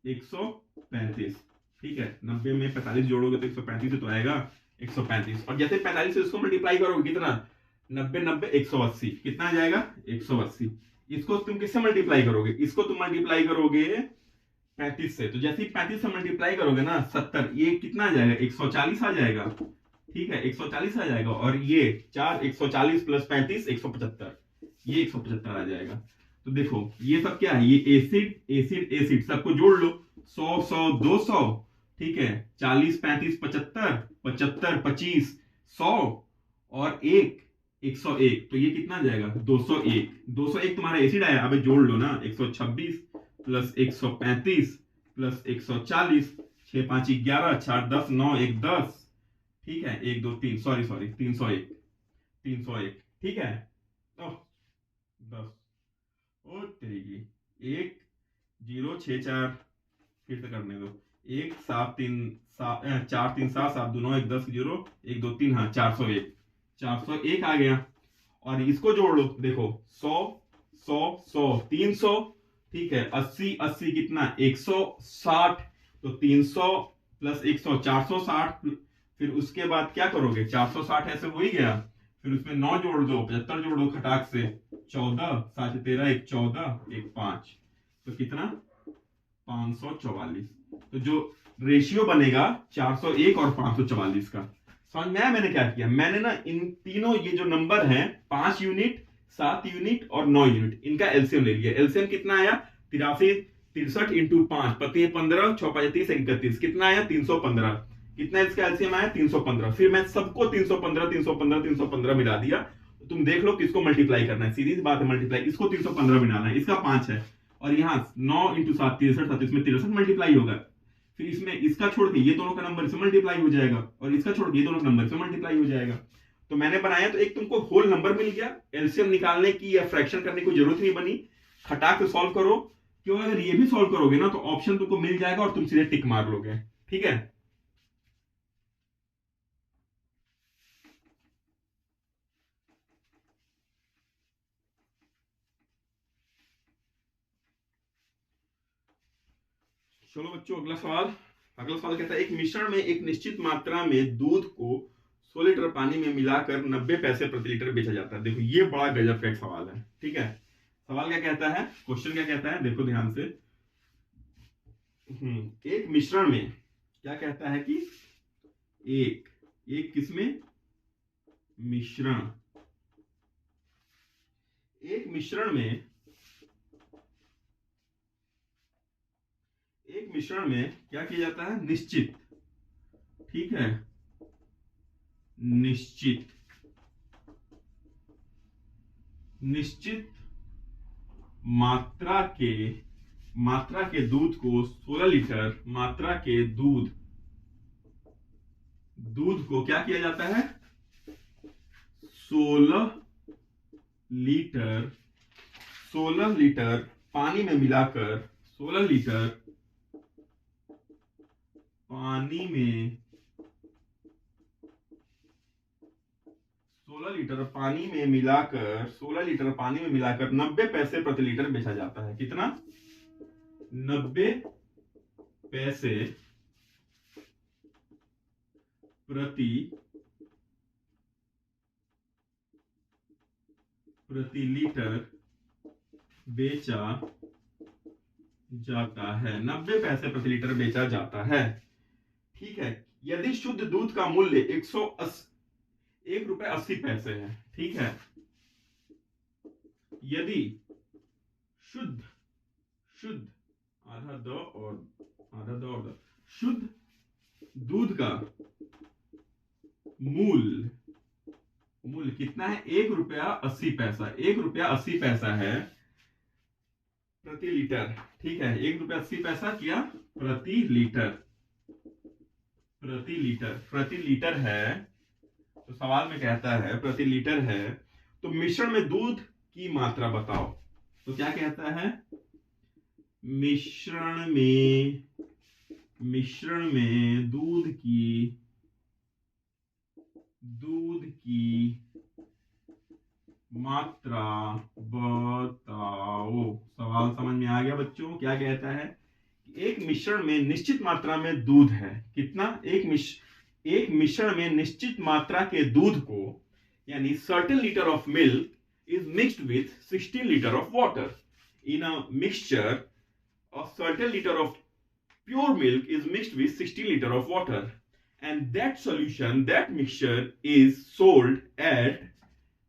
135। ठीक है, 90 में 45 जोड़ोगे तो 135 तो आएगा 135, और जैसे 45 से इसको मल्टीप्लाई करोगे कितना, 90 90 180, कितना आ जाएगा 180। इसको तुम किससे मल्टीप्लाई करोगे, इसको तुम मल्टीप्लाई करोगे 35 से, तो जैसे ही 35 से मल्टीप्लाई करोगे ना 70, ये कितना आ जाएगा, 140 आ जाएगा। ठीक है, 140 आ जाएगा, और ये 4 140 + 35 175, ये 175 आ जाएगा। तो देखो ये सब क्या है, ये एसिड सबको जोड़ लो, 100 100 200, ठीक है, 40 35 75 75 25 100 और 1 101, तो ये कितना आ जाएगा, 201 तुम्हारा एसिड आया। अब जोड़ लो ना, 126 + 135 + 140, 6 5 11, 4 10, 9 1 10, ठीक है, 1 2 3, सॉरी 301, ठीक है, तो 10, ओ तेरी 1 0 6 4, फिर से करने दो, 1 7 3 4 3 7 7 2 9 1 10 0 1 2 3, हाँ 401 आ गया। और इसको जोड़ लो, देखो 100 100 100 300, ठीक है, 80 80 कितना 160, तो 300 + 100 460। फिर उसके बाद क्या करोगे, 460 ऐसे हो ही गया, फिर उसमें 9 जोड़ दो, 75 जोड़ दो खटाक से, 14 7 13 1 14 1 5, तो कितना 544। तो जो रेशियो बनेगा 401 और 544 का, समझ में आया मैंने क्या किया, मैंने ना इन तीनों ये जो नंबर हैं 5 यूनिट 7 यूनिट और 9 यूनिट, इनका एलसीएम ले लिया। एलसीएम कितना आया, 83 63 × 5 पति 15 6 35 31, कितना आया 315, कितना इसका एलसीएम आया 315। फिर मैं सबको 315 मिला दिया। तुम देख लो किसको मल्टीप्लाई करना है, सीधी सी बात है, मल्टीप्लाई इसको 315 मिलाना है, इसका 5 है, और यहाँ 9 इंटू 7 63, इसमें 63 मल्टीप्लाई होगा। फिर इसमें इसका छोड़ के ये दोनों का नंबर इसमें मल्टीप्लाई हो जाएगा, और इसका छोड़ के ये दोनों का नंबर इसमें मल्टीप्लाई हो जाएगा। तो मैंने बनाया तो एक तुमको होल नंबर मिल गया, एलसीएम निकालने की या फ्रैक्शन करने की जरूरत नहीं बनी, खटाक से सॉल्व करो। क्यों, अगर ये भी सॉल्व करोगे ना तो ऑप्शन तुमको मिल जाएगा और तुम सीधे टिक मार लोगे। ठीक है, चलो बच्चों अगला सवाल। अगला सवाल कहता है एक मिश्रण में एक निश्चित मात्रा में दूध को 100 लीटर पानी में मिलाकर 90 पैसे प्रति लीटर बेचा जाता है। देखो ये बड़ा गजब का एक सवाल है। ठीक है, सवाल क्या कहता है, क्वेश्चन क्या कहता है, देखो ध्यान से। एक मिश्रण में क्या कहता है कि एक किसमें, मिश्रण, एक मिश्रण में क्या किया जाता है, निश्चित, ठीक है, निश्चित मात्रा के दूध को 16 लीटर मात्रा के दूध को क्या किया जाता है, 16 लीटर पानी में मिलाकर 16 लीटर पानी में 16 लीटर पानी में मिलाकर 90 पैसे प्रति लीटर बेचा जाता है। कितना, 90 पैसे प्रति लीटर बेचा जाता है, 90 पैसे प्रति लीटर बेचा जाता है। ठीक है, यदि शुद्ध दूध का मूल्य 1 रुपए 80 पैसे है। ठीक है, यदि शुद्ध आधा दो और शुद्ध दूध का मूल्य कितना है, 1 रुपया 80 पैसा, 1 रुपया 80 पैसा है प्रति लीटर। ठीक है, 1 रुपया 80 पैसा किया प्रति लीटर है। तो सवाल में कहता है प्रति लीटर है, तो मिश्रण में दूध की मात्रा बताओ। तो क्या कहता है, मिश्रण में दूध की मात्रा बताओ। सवाल समझ में आ गया बच्चों, क्या कहता है, एक मिश्रण में निश्चित मात्रा में दूध है। कितना, एक मिश्रण में निश्चित मात्रा के दूध को, यानी certain liter of milk is mixed with 16 liter of water. In a mixture, a certain liter of pure milk is mixed with 16 liter of water, and that mixture is sold at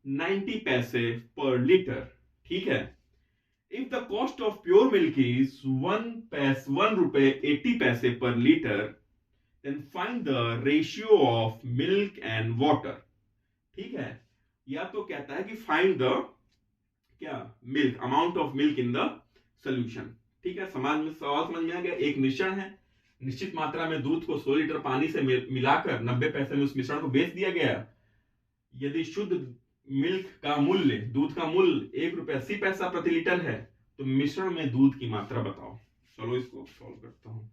90 पैसे per liter. ठीक है, if the cost of pure milk is 1 रुपए 80 पैसे per liter, then find the ratio of milk and water. ठीक है, या तो कहता है कि find the milk, amount of milk in the solution. ठीक है, सवाल समझ में आ गया। एक मिश्रण है, निश्चित मात्रा में दूध को 100 लीटर पानी से मिलाकर 90 पैसे में उस मिश्रण को बेच दिया गया। यदि शुद्ध दूध का मूल्य 1 रुपया 80 पैसा प्रति लीटर है, तो मिश्रण में दूध की मात्रा बताओ। चलो इसको सॉल्व करता हूं।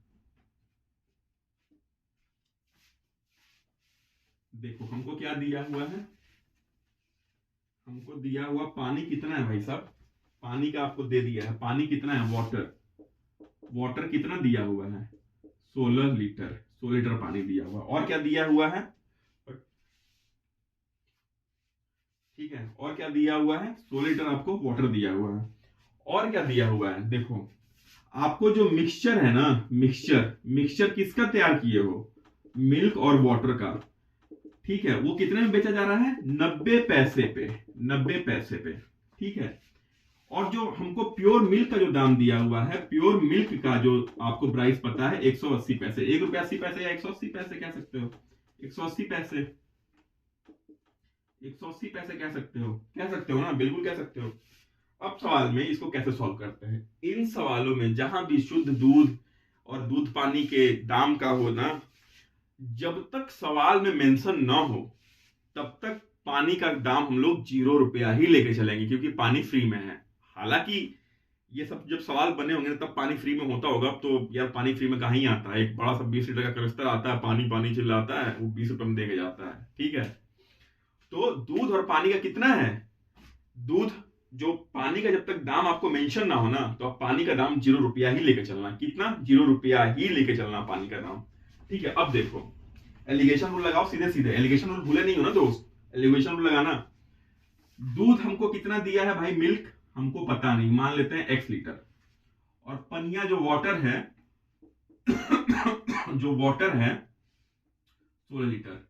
देखो हमको क्या दिया हुआ है, हमको दिया हुआ पानी कितना है भाई साहब, पानी का आपको दे दिया है, पानी कितना है, वाटर कितना दिया हुआ है, 16 लीटर पानी दिया हुआ। और क्या दिया हुआ है, ठीक है, और क्या दिया हुआ है, 16 लीटर आपको वाटर दिया हुआ है। और क्या दिया हुआ है, देखो आपको जो मिक्सचर है ना, मिक्सचर किसका तैयार किए हो, मिल्क और वाटर का। ठीक है, वो कितने में बेचा जा रहा है, 90 पैसे पे। ठीक है, और जो हमको प्योर मिल्क का जो दाम दिया हुआ है, प्योर मिल्क का जो आपको प्राइस पता है 180 पैसे, 1 रुपया 80 पैसे या 180 पैसे कह सकते हो, 180 पैसे कह सकते हो ना, बिल्कुल कह सकते हो। अब सवाल में इसको कैसे सॉल्व करते हैं। इन सवालों में जहां भी शुद्ध दूध और दूध पानी के दाम का हो ना, जब तक सवाल में मेंशन ना हो तब तक पानी का दाम हम लोग 0 रुपया ही लेके चलेंगे, क्योंकि पानी फ्री में है। हालांकि ये सब जब सवाल बने होंगे तब पानी फ्री में होता होगा, तो यार पानी फ्री में कहाँ ही आता है। एक बड़ा सा 20 लीटर का कनिस्टर आता है, पानी पानी चिल्लाता है, वो 20 रुपए में देके जाता है। ठीक है, तो दूध और पानी का कितना है। दूध जो पानी का जब तक दाम आपको मेंशन ना हो ना, तो आप पानी का दाम 0 रुपया ही लेके चलना। कितना, 0 रुपया ही लेके चलना पानी का दाम। ठीक है, अब देखो एलिगेशन रूल लगाओ सीधे सीधे। एलिगेशन रूल भूले नहीं हो ना दोस्त, एलिगेशन रूल लगाना। दूध हमको कितना दिया है भाई, मिल्क हमको पता नहीं, मान लेते हैं x लीटर। और पनिया जो वाटर है जो वाटर है 16 लीटर।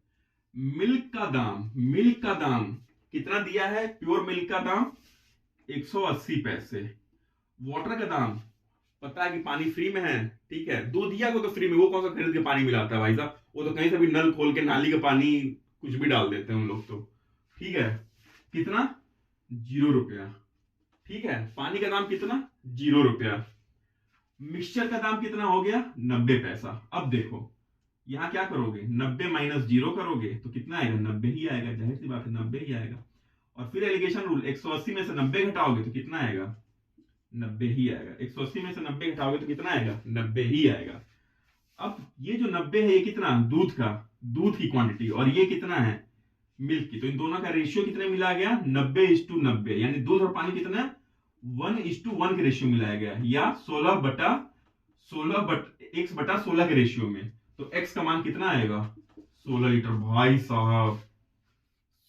मिल्क का दाम कितना दिया है, प्योर मिल्क का दाम 180 पैसे। वाटर का दाम पता है कि पानी फ्री में है। ठीक है, दूध दिया को तो फ्री में, वो कौन सा खरीद के पानी मिलाता है भाई साहब, वो तो कहीं से भी नल खोल के नाली का पानी कुछ भी डाल देते हैं उन लोग तो। ठीक है, कितना, 0 रुपया। ठीक है, पानी का दाम कितना, 0 रुपया। मिक्सचर का दाम कितना हो गया, 90 पैसा। अब देखो यहां क्या करोगे, 90 माइनस 0 करोगे तो कितना आएगा, 90 ही आएगा, जाहिर सी बात है 90 ही आएगा। और फिर एलिगेशन रूल, 180 में से 90 घटाओगे तो कितना आएगा, 90 ही आएगा। 180 में से 90 घटाओगे तो कितना आएगा, 90 ही आएगा। अब ये जो 90 है ये कितना, दूध का, दूध की क्वांटिटी, और ये कितना है, मिल्क की। तो इन दोनों का रेशियो कितने मिला गया, 90:90, यानी दूध और पानी कितना, 1:1 के रेशियो मिलाया गया, या 16 के रेशियो में। तो x का मान कितना आएगा, 16 लीटर। भाई साहब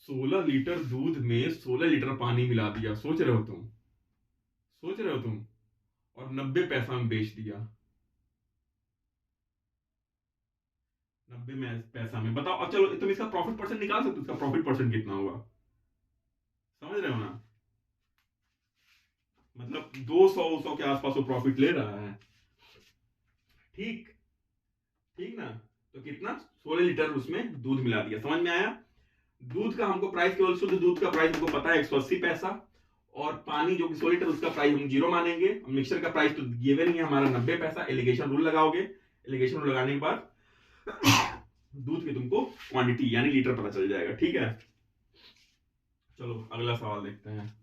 16 लीटर दूध में 16 लीटर पानी मिला दिया, सोच रहे हो तुम, और 90 पैसा में बेच दिया। 90 पैसा में बताओ। अब चलो तुम इसका प्रॉफिट परसेंट निकाल सकते हो, इसका प्रॉफिट परसेंट कितना होगा, समझ रहे हो ना। मतलब 200 के आसपास वो प्रॉफिट ले रहा है। ठीक ठीक ना, तो कितना, 16 लीटर उसमें दूध मिला दिया। समझ में आया। दूध का हमको प्राइस, केवल शुद्ध दूध का प्राइस हमको पता है 180 पैसा, और पानी जो कि 16 लीटर उसका प्राइस हम 0 मानेंगे। मिक्सर का प्राइस तो गिवन ही है हमारा 90 पैसा। एलिगेशन रूल लगाओगे, एलिगेशन रूल लगाने के बाद दूध की तुमको क्वांटिटी यानी लीटर पता चल जाएगा। ठीक है, चलो अगला सवाल देखते हैं।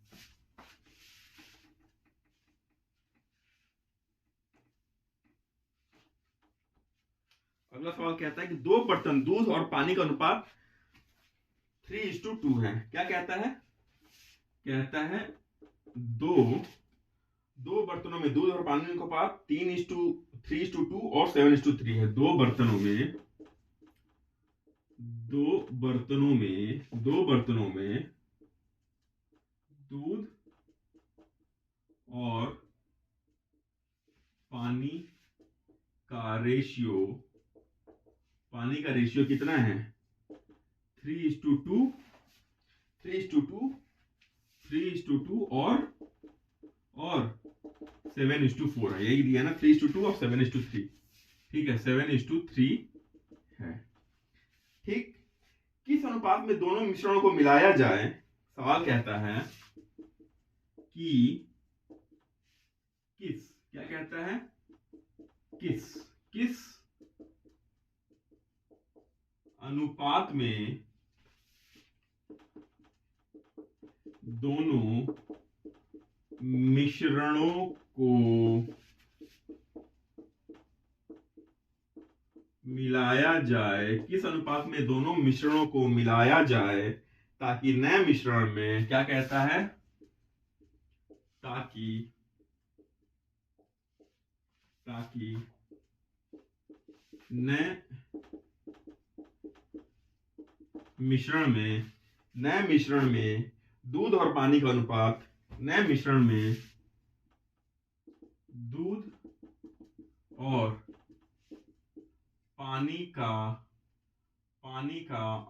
अगला सवाल कहता है कि 2 बर्तन दूध और पानी का अनुपात 3:2 है। क्या कहता है, कहता है दो बर्तनों में दूध और पानी का अनुपात 3:2 और 7:3 है। दो बर्तनों में दूध और पानी का रेशियो कितना है, 3:2 और 7:4 है। यही दिया ना, 3:2 और 7:3। ठीक है, 7:3 है। ठीक, किस अनुपात में दोनों मिश्रणों को मिलाया जाए। सवाल कहता है कि क्या कहता है, किस अनुपात में दोनों मिश्रणों को मिलाया जाए, किस अनुपात में दोनों मिश्रणों को मिलाया जाए ताकि नए मिश्रण में, क्या कहता है, ताकि नए मिश्रण में दूध और पानी का अनुपात, नए मिश्रण में दूध और पानी का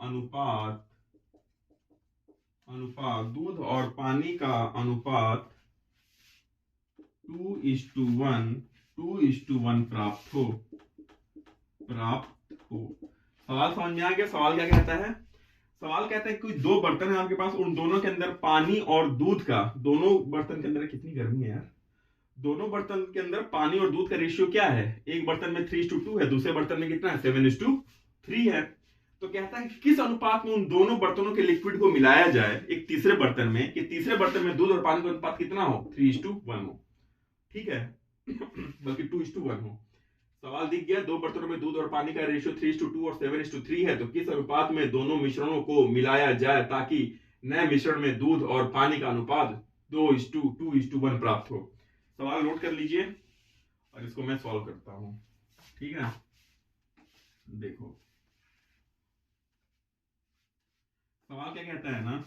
अनुपात 2:1 प्राप्त हो। सवाल समझ में आ गया। सवाल क्या कहता है, सवाल कहता है कोई दो बर्तन है आपके पास, उन दोनों के अंदर पानी और दूध का, दोनों बर्तन के अंदर, कितनी गर्मी है यार, दोनों बर्तन के अंदर पानी और दूध का रेशियो क्या है, एक बर्तन में 3:2 है, दूसरे बर्तन में कितना है 7:3 है। तो कहता है कि किस अनुपात में उन दोनों बर्तनों के लिक्विड को मिलाया जाए एक तीसरे बर्तन में, कि तीसरे बर्तन में दूध और पानी का अनुपात कितना हो, 3:1 हो, ठीक है बल्कि 2:1 हो। सवाल दिख गया, दो बर्तनों में दूध और पानी का रेशियो 3:2 और 7:3 है, तो किस अनुपात में दोनों मिश्रणों को मिलाया जाए ताकि नए मिश्रण में दूध और पानी का अनुपात 2:2:1 प्राप्त हो। सवाल नोट कर लीजिए और इसको मैं सॉल्व करता हूं, ठीक है। देखो सवाल क्या कहता है ना,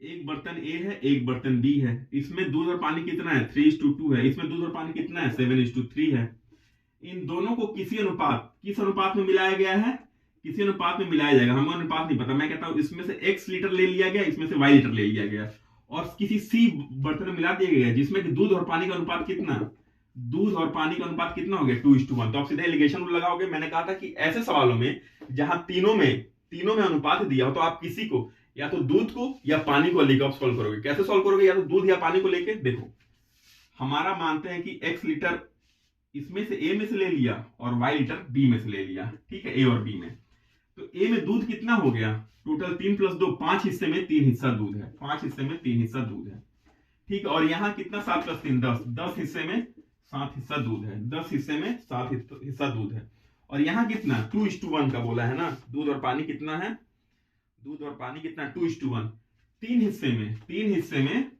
एक बर्तन ए है, एक बर्तन बी है, इसमें दूध और पानी कितना है 3:2 है, इसमें दूध और पानी कितना है 7:3 है। इन दोनों को किस अनुपात में मिलाया गया है, किसी अनुपात में मिलाया जाएगा, हमें अनुपात नहीं पता, मैं कहता हूं इसमें से x लीटर ले लिया गया, इसमें से y लीटर ले लिया गया और किसी सी बर्तन में मिला दिया गया जिसमें कि दूध और पानी का अनुपात कितना, दूध और पानी का अनुपात कितना हो गया 2:1। तो आप सीधे एलिगेशन रूल लगाओगे। मैंने कहा था कि ऐसे सवालों में जहां तीनों में अनुपात दिया हो तो आप किसी को, या तो दूध को या पानी को लेकर सॉल्व करोगे। कैसे सॉल्व करोगे, या तो दूध या पानी को लेके, देखो हमारा मानते हैं कि x लीटर इसमें से a में से ले लिया और y लीटर b में से ले लिया, ठीक है, a और b में। तो a में दूध कितना हो गया, टोटल 3 + 2 5 हिस्से में 3 हिस्सा दूध है, 5 हिस्से में 3 हिस्सा दूध है, ठीक है। और यहाँ कितना 7 + 3 10, 10 हिस्से में 7 हिस्सा दूध है, 10 हिस्से में 7 हिस्सा दूध है। और यहाँ कितना 2:1 का बोला है ना, दूध और पानी कितना है, दूध और पानी कितना 2:1, 3 हिस्से में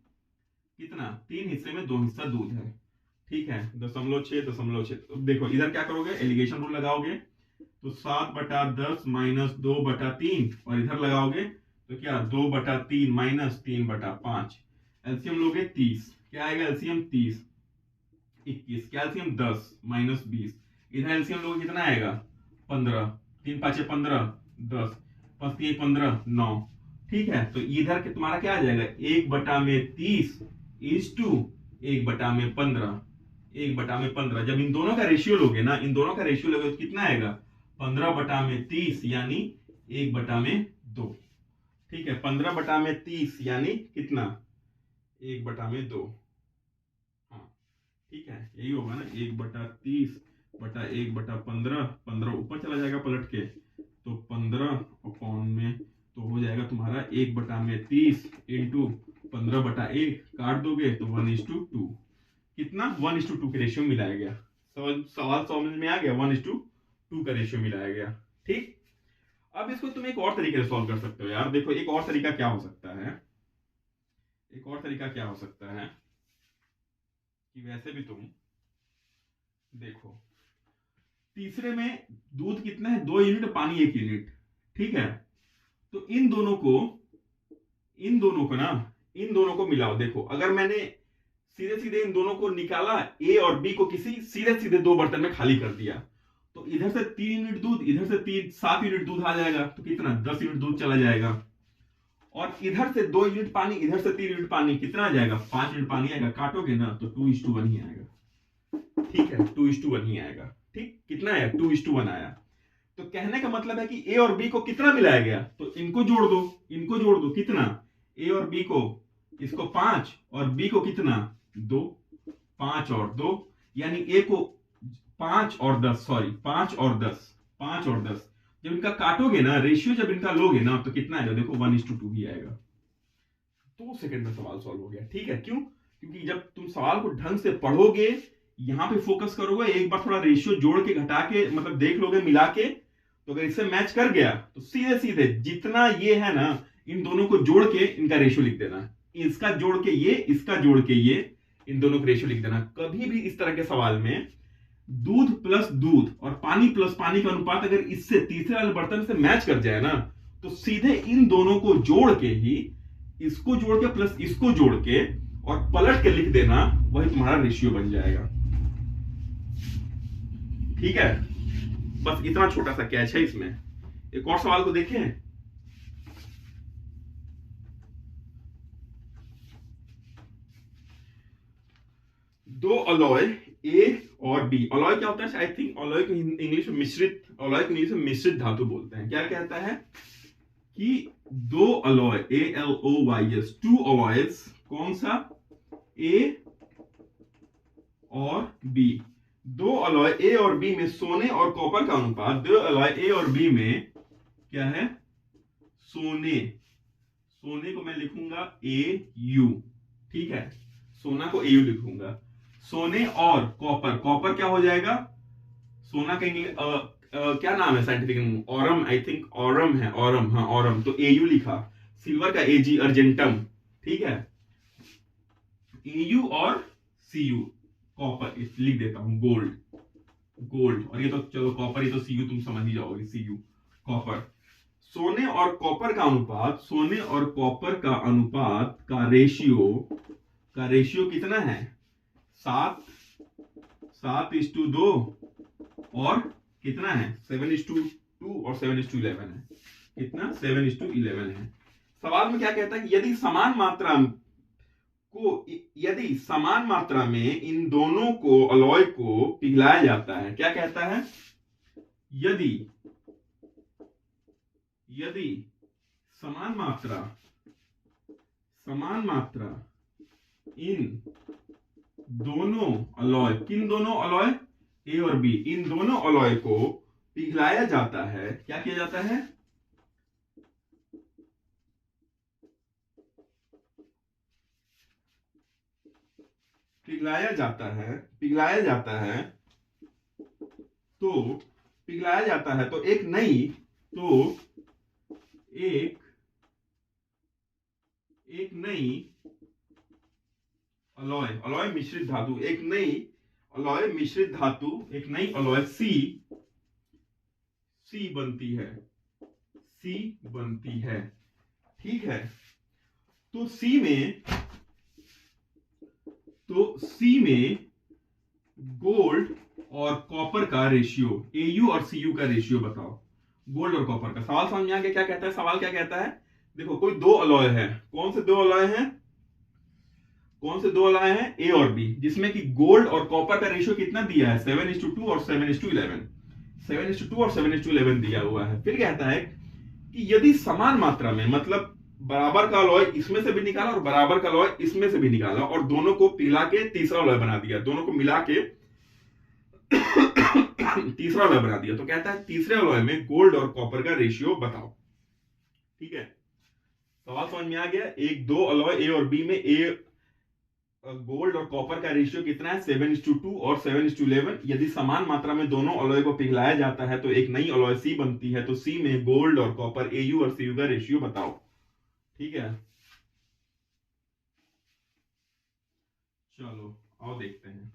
कितना, 3 हिस्से में 2 हिस्सा दूध है, ठीक है, 0.6 तो देखो इधर क्या करोगे, एलिगेशन रूल लगाओगे तो 7/10 - 2/3 और इधर लगाओगे तो क्या 2/3 - 3/5, एलसीएम लोगे 30, क्या आएगा एलसीएम 30, 21, क्या एलसीएम 10 - 20, इधर एलसीएम लोगे कितना आएगा 15, 3 × 5 = 15, 10 + 3 = 15, 9, ठीक है। तो इधर के तुम्हारा क्या आ जाएगा 1/30 = 1/15, 1/15। जब इन दोनों का रेशियो लोगे ना, इन दोनों का रेशियो लोगे तो कितना आएगा 15/30 यानी 1/2, ठीक है, 15/30 यानी कितना 1/2, हाँ ठीक है, यही होगा ना, 1/30/1/15, 15 ऊपर चला जाएगा पलट के, तो 15 तो हो जाएगा तुम्हारा 1/30 × 15/1, काट दोगे तो 1:2, कितना 1:2 के रेशियो मिलाया गया। सवाल समझ में आ गया, 1:2 का रेशियो मिलाया गया, ठीक। अब इसको तुम एक और तरीके से सॉल्व कर सकते हो यार। देखो एक और तरीका क्या हो सकता है, कि वैसे भी तुम देखो तीसरे में दूध कितना है 2 यूनिट, पानी 1 यूनिट, ठीक है। तो इन दोनों को मिलाओ। देखो अगर मैंने सीधे सीधे इन दोनों को निकाला, ए और बी को किसी सीधे सीधे 2 बर्तन में खाली कर दिया, तो इधर से 3 यूनिट दूध, इधर से 7 यूनिट दूध आ जाएगा, तो कितना 10 यूनिट दूध चला जाएगा। और इधर से 2 यूनिट पानी, इधर से 3 यूनिट पानी, कितना आ जाएगा 5 यूनिट पानी आएगा, काटोगे ना तो 2:1 ही आएगा, ठीक है, 2:1 ही आएगा, ठीक। कितना है 2:1 आया। तो कहने का मतलब है कि ए और बी को कितना मिलाया गया, तो इनको जोड़ दो, कितना ए और बी को, इसको 5 और बी को कितना 2, 5 और 2, यानी ए को 5 और 10, जब इनका काटोगे ना, रेशियो जब इनका लोगे ना, तो कितना आएगा देखो 1:2 ही आएगा। 2 सेकंड में सवाल सॉल्व हो गया, ठीक है। क्यों, क्योंकि जब तुम सवाल को ढंग से पढ़ोगे, यहां पे फोकस करोगे, एक बार थोड़ा रेशियो जोड़ के घटा के मतलब देख लोगे मिला के, तो अगर इससे मैच कर गया तो सीधे सीधे जितना ये है ना, इन दोनों को जोड़ के इनका रेशियो लिख देना, इसका जोड़ के ये, इसका जोड़ के ये, इन दोनों का रेशियो लिख देना। कभी भी इस तरह के सवाल में दूध प्लस दूध और पानी प्लस पानी का अनुपात अगर इससे तीसरे वाले बर्तन से मैच कर जाए ना, तो सीधे इन दोनों को जोड़ के ही, इसको जोड़ के प्लस इसको जोड़ के और पलट के लिख देना, वही तुम्हारा रेशियो बन जाएगा, ठीक है। बस इतना छोटा सा कैच है इसमें। एक और सवाल को देखें। दो अलॉय ए और बी। अलॉय क्या होता है? आई थिंक अलॉय को इंग्लिश में मिश्रित, अलॉय को इंग्लिश में मिश्रित धातु बोलते हैं। क्या कहता है कि दो अलॉय, ALOYS, टू अलॉयज, कौन सा? ए और बी। दो अलॉय ए और बी में सोने और कॉपर का अनुपात, दो अलॉय ए और बी में क्या है? सोने। सोने को मैं लिखूंगा AU, ठीक है, सोना को AU लिखूंगा। सोने और कॉपर, कॉपर क्या हो जाएगा? सोना का क्या नाम है scientific name? Aurum, I think Aurum है, ऑरम, हाँ ऑरम, तो AU लिखा। सिल्वर का AG, अर्जेंटम, ठीक है, AU और CU। कॉपर लिख देता हूं गोल्ड, गोल्ड, और ये तो चलो कॉपर, ये तो CU तुम समझ ही जाओगे, CU कॉपर। सोने और कॉपर का अनुपात, सोने और कॉपर का अनुपात का रेशियो कितना है? 7:2 और कितना है? 7:2 और 7:11 है। कितना? 7:11 है। सवाल में क्या कहता है कि यदि समान मात्रा में इन दोनों को, अलॉय को पिघलाया जाता है, क्या कहता है? यदि समान मात्रा इन दोनों अलॉय, किन दोनों अलॉय? ए और बी, इन दोनों अलॉय को पिघलाया जाता है। क्या किया जाता है? पिघलाया जाता है तो एक नई अलॉय मिश्रित धातु, एक नई अलॉय सी बनती है, ठीक है। तो सी में गोल्ड और कॉपर का रेशियो, AU और CU का रेशियो बताओ, गोल्ड और कॉपर का। सवाल समझ में आ गया? क्या कहता है सवाल? क्या कहता है? देखो, कोई दो अलॉय है। कौन से दो अलॉय हैं? ए और बी, जिसमें कि गोल्ड और कॉपर का रेशियो कितना दिया है? 7:2 और 7:11, 7:2 और 7:11 दिया हुआ है। फिर कहता है कि यदि समान मात्रा में, मतलब बराबर का अलॉय इसमें से भी निकाला और बराबर का अलॉय इसमें से भी निकाला, और दोनों को पिघला के तीसरा अलॉय बना दिया, दोनों को मिला के तीसरा अलॉय बना दिया, तो कहता है तीसरे अलॉय में गोल्ड और कॉपर का रेशियो बताओ, ठीक है। सवाल समझ में आ गया? एक दो अलॉय ए और बी में गोल्ड और कॉपर का रेशियो कितना है? 7:2 और 7:11। यदि समान मात्रा में दोनों अलॉय को पिघलाया जाता है तो एक नई अलॉय सी बनती है, तो सी में गोल्ड और कॉपर, AU और CU का रेशियो बताओ, ठीक है। चलो आओ देखते हैं।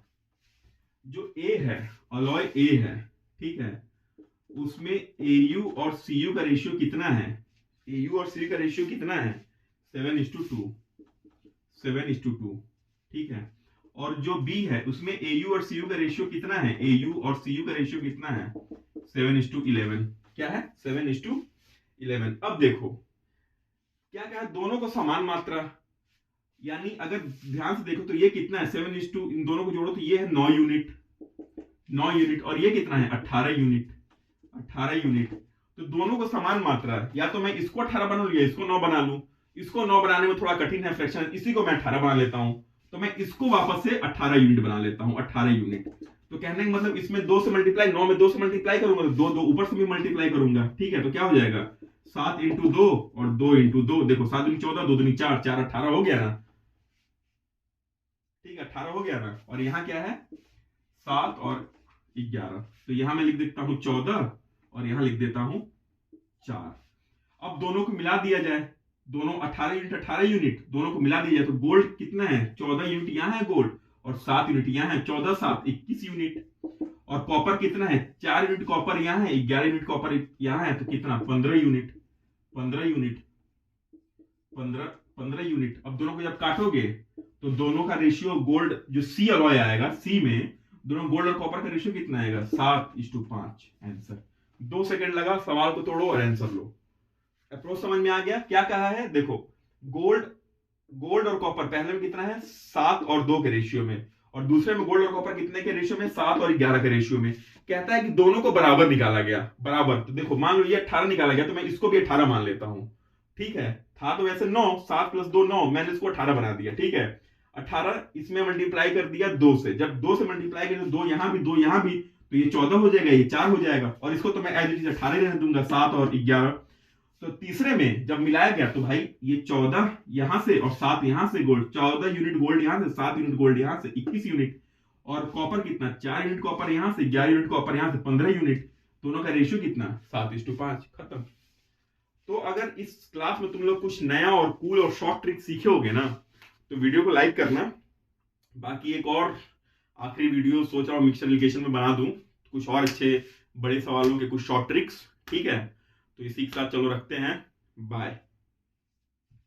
जो ए है, अलॉय ए है, ठीक है, उसमें AU और CU का रेशियो कितना है? AU और CU का रेशियो कितना है? 7:2, ठीक है। और जो बी है, उसमें AU और CU का रेशियो कितना है? AU और CU का रेशियो कितना है? 7:11। क्या है? 7:11। अब देखो क्या क्या, दोनों को समान मात्रा, यानी अगर ध्यान से देखो तो ये कितना है? 7:, इन दोनों को जोड़ो तो ये है 9 यूनिट, और ये कितना है? 18 यूनिट। तो दोनों को समान मात्रा, या तो मैं इसको 18 बना लूं या इसको 9 बना लूं। इसको 9 बनाने में थोड़ा कठिन है फ्रैक्शन, इसी को मैं 18 बना लेता हूं, तो मैं इसको वापस से 18 यूनिट बना लेता हूं, 18 यूनिट। तो कहने का मतलब इसमें 2 से मल्टीप्लाई, 9 में 2 से मल्टीप्लाई करूंगा तो 2 ऊपर से भी मल्टीप्लाई करूंगा, ठीक है। तो क्या हो जाएगा? 7 × 2 और 2 × 2, देखो 7 × 14, 2 × 4, 4 18 हो गया ना, ठीक है, 18 हो गया ना। और यहाँ क्या है? 7 और 11, तो यहां मैं लिख देता हूं 14 और यहां लिख देता हूं 4। अब दोनों को मिला दिया जाए, दोनों 18 यूनिट, दोनों को मिला दिया जाए तो गोल्ड कितना है? 14 यूनिट यहां है गोल्ड, और 7 यूनिट यहां है, 14 7 21 यूनिट। और कॉपर कितना है? 4 यूनिट कॉपर यहां है, 11 यूनिट कॉपर यहां है, तो कितना? 15 यूनिट। 15 यूनिट। अब दोनों को जब काटोगे तो दोनों का रेशियो, गोल्ड जो सी अलॉय आएगा, सी में दोनों गोल्ड और कॉपर का रेशियो कितना आएगा? 7:5। आंसर 2 सेकंड लगा, सवाल को तोड़ो और आंसर लो। अप्रोच समझ में आ गया? क्या कहा है? देखो, गोल्ड और कॉपर पहले में कितना है? 7 और 2 के रेशियो में, और दूसरे में गोल्ड और कॉपर कितने के रेशियो में, 7 और 11 के रेशियो में। कहता है कि दोनों को बराबर निकाला गया, बराबर। तो देखो मान लो ये 18 निकाला गया, तो मैं इसको भी 18 मान लेता हूं, ठीक है। था तो वैसे 9, 7 + 2 9, मैंने इसको 18 बना दिया, ठीक है। 18 इसमें मल्टीप्लाई कर दिया 2 से, जब 2 से मल्टीप्लाई करें तो 2 यहां भी 2 यहां भी, तो ये 14 हो जाएगा, ये 4 हो जाएगा। और इसको तो मैं एज इट इज 18 रहने दूंगा, 7 और 11। तो तीसरे में जब मिलाया गया तो भाई ये 14 यहां से और 7 यहां से गोल्ड, 14 यूनिट गोल्ड यहां से, 7 यूनिट गोल्ड यहां से, 21 यूनिट। और कॉपर कितना, 4 यूनिट कॉपर यहां से, 11 यूनिट कॉपर यहां से, 15 यूनिट। दोनों का रेशियो कितना, 7:5, खत्म। तो अगर इस क्लास में तुम लोग कुछ नया और कूल और शॉर्ट ट्रिक सीखे होगे ना, तो वीडियो को लाइक करना। बाकी एक और आखिरी वीडियो सोच रहा हूँ मिक्सचर एप्लीकेशन में बना दूं, कुछ और अच्छे बड़े सवालों के कुछ शॉर्ट ट्रिक्स, ठीक है। तो इसी के साथ चलो रखते हैं, बाय।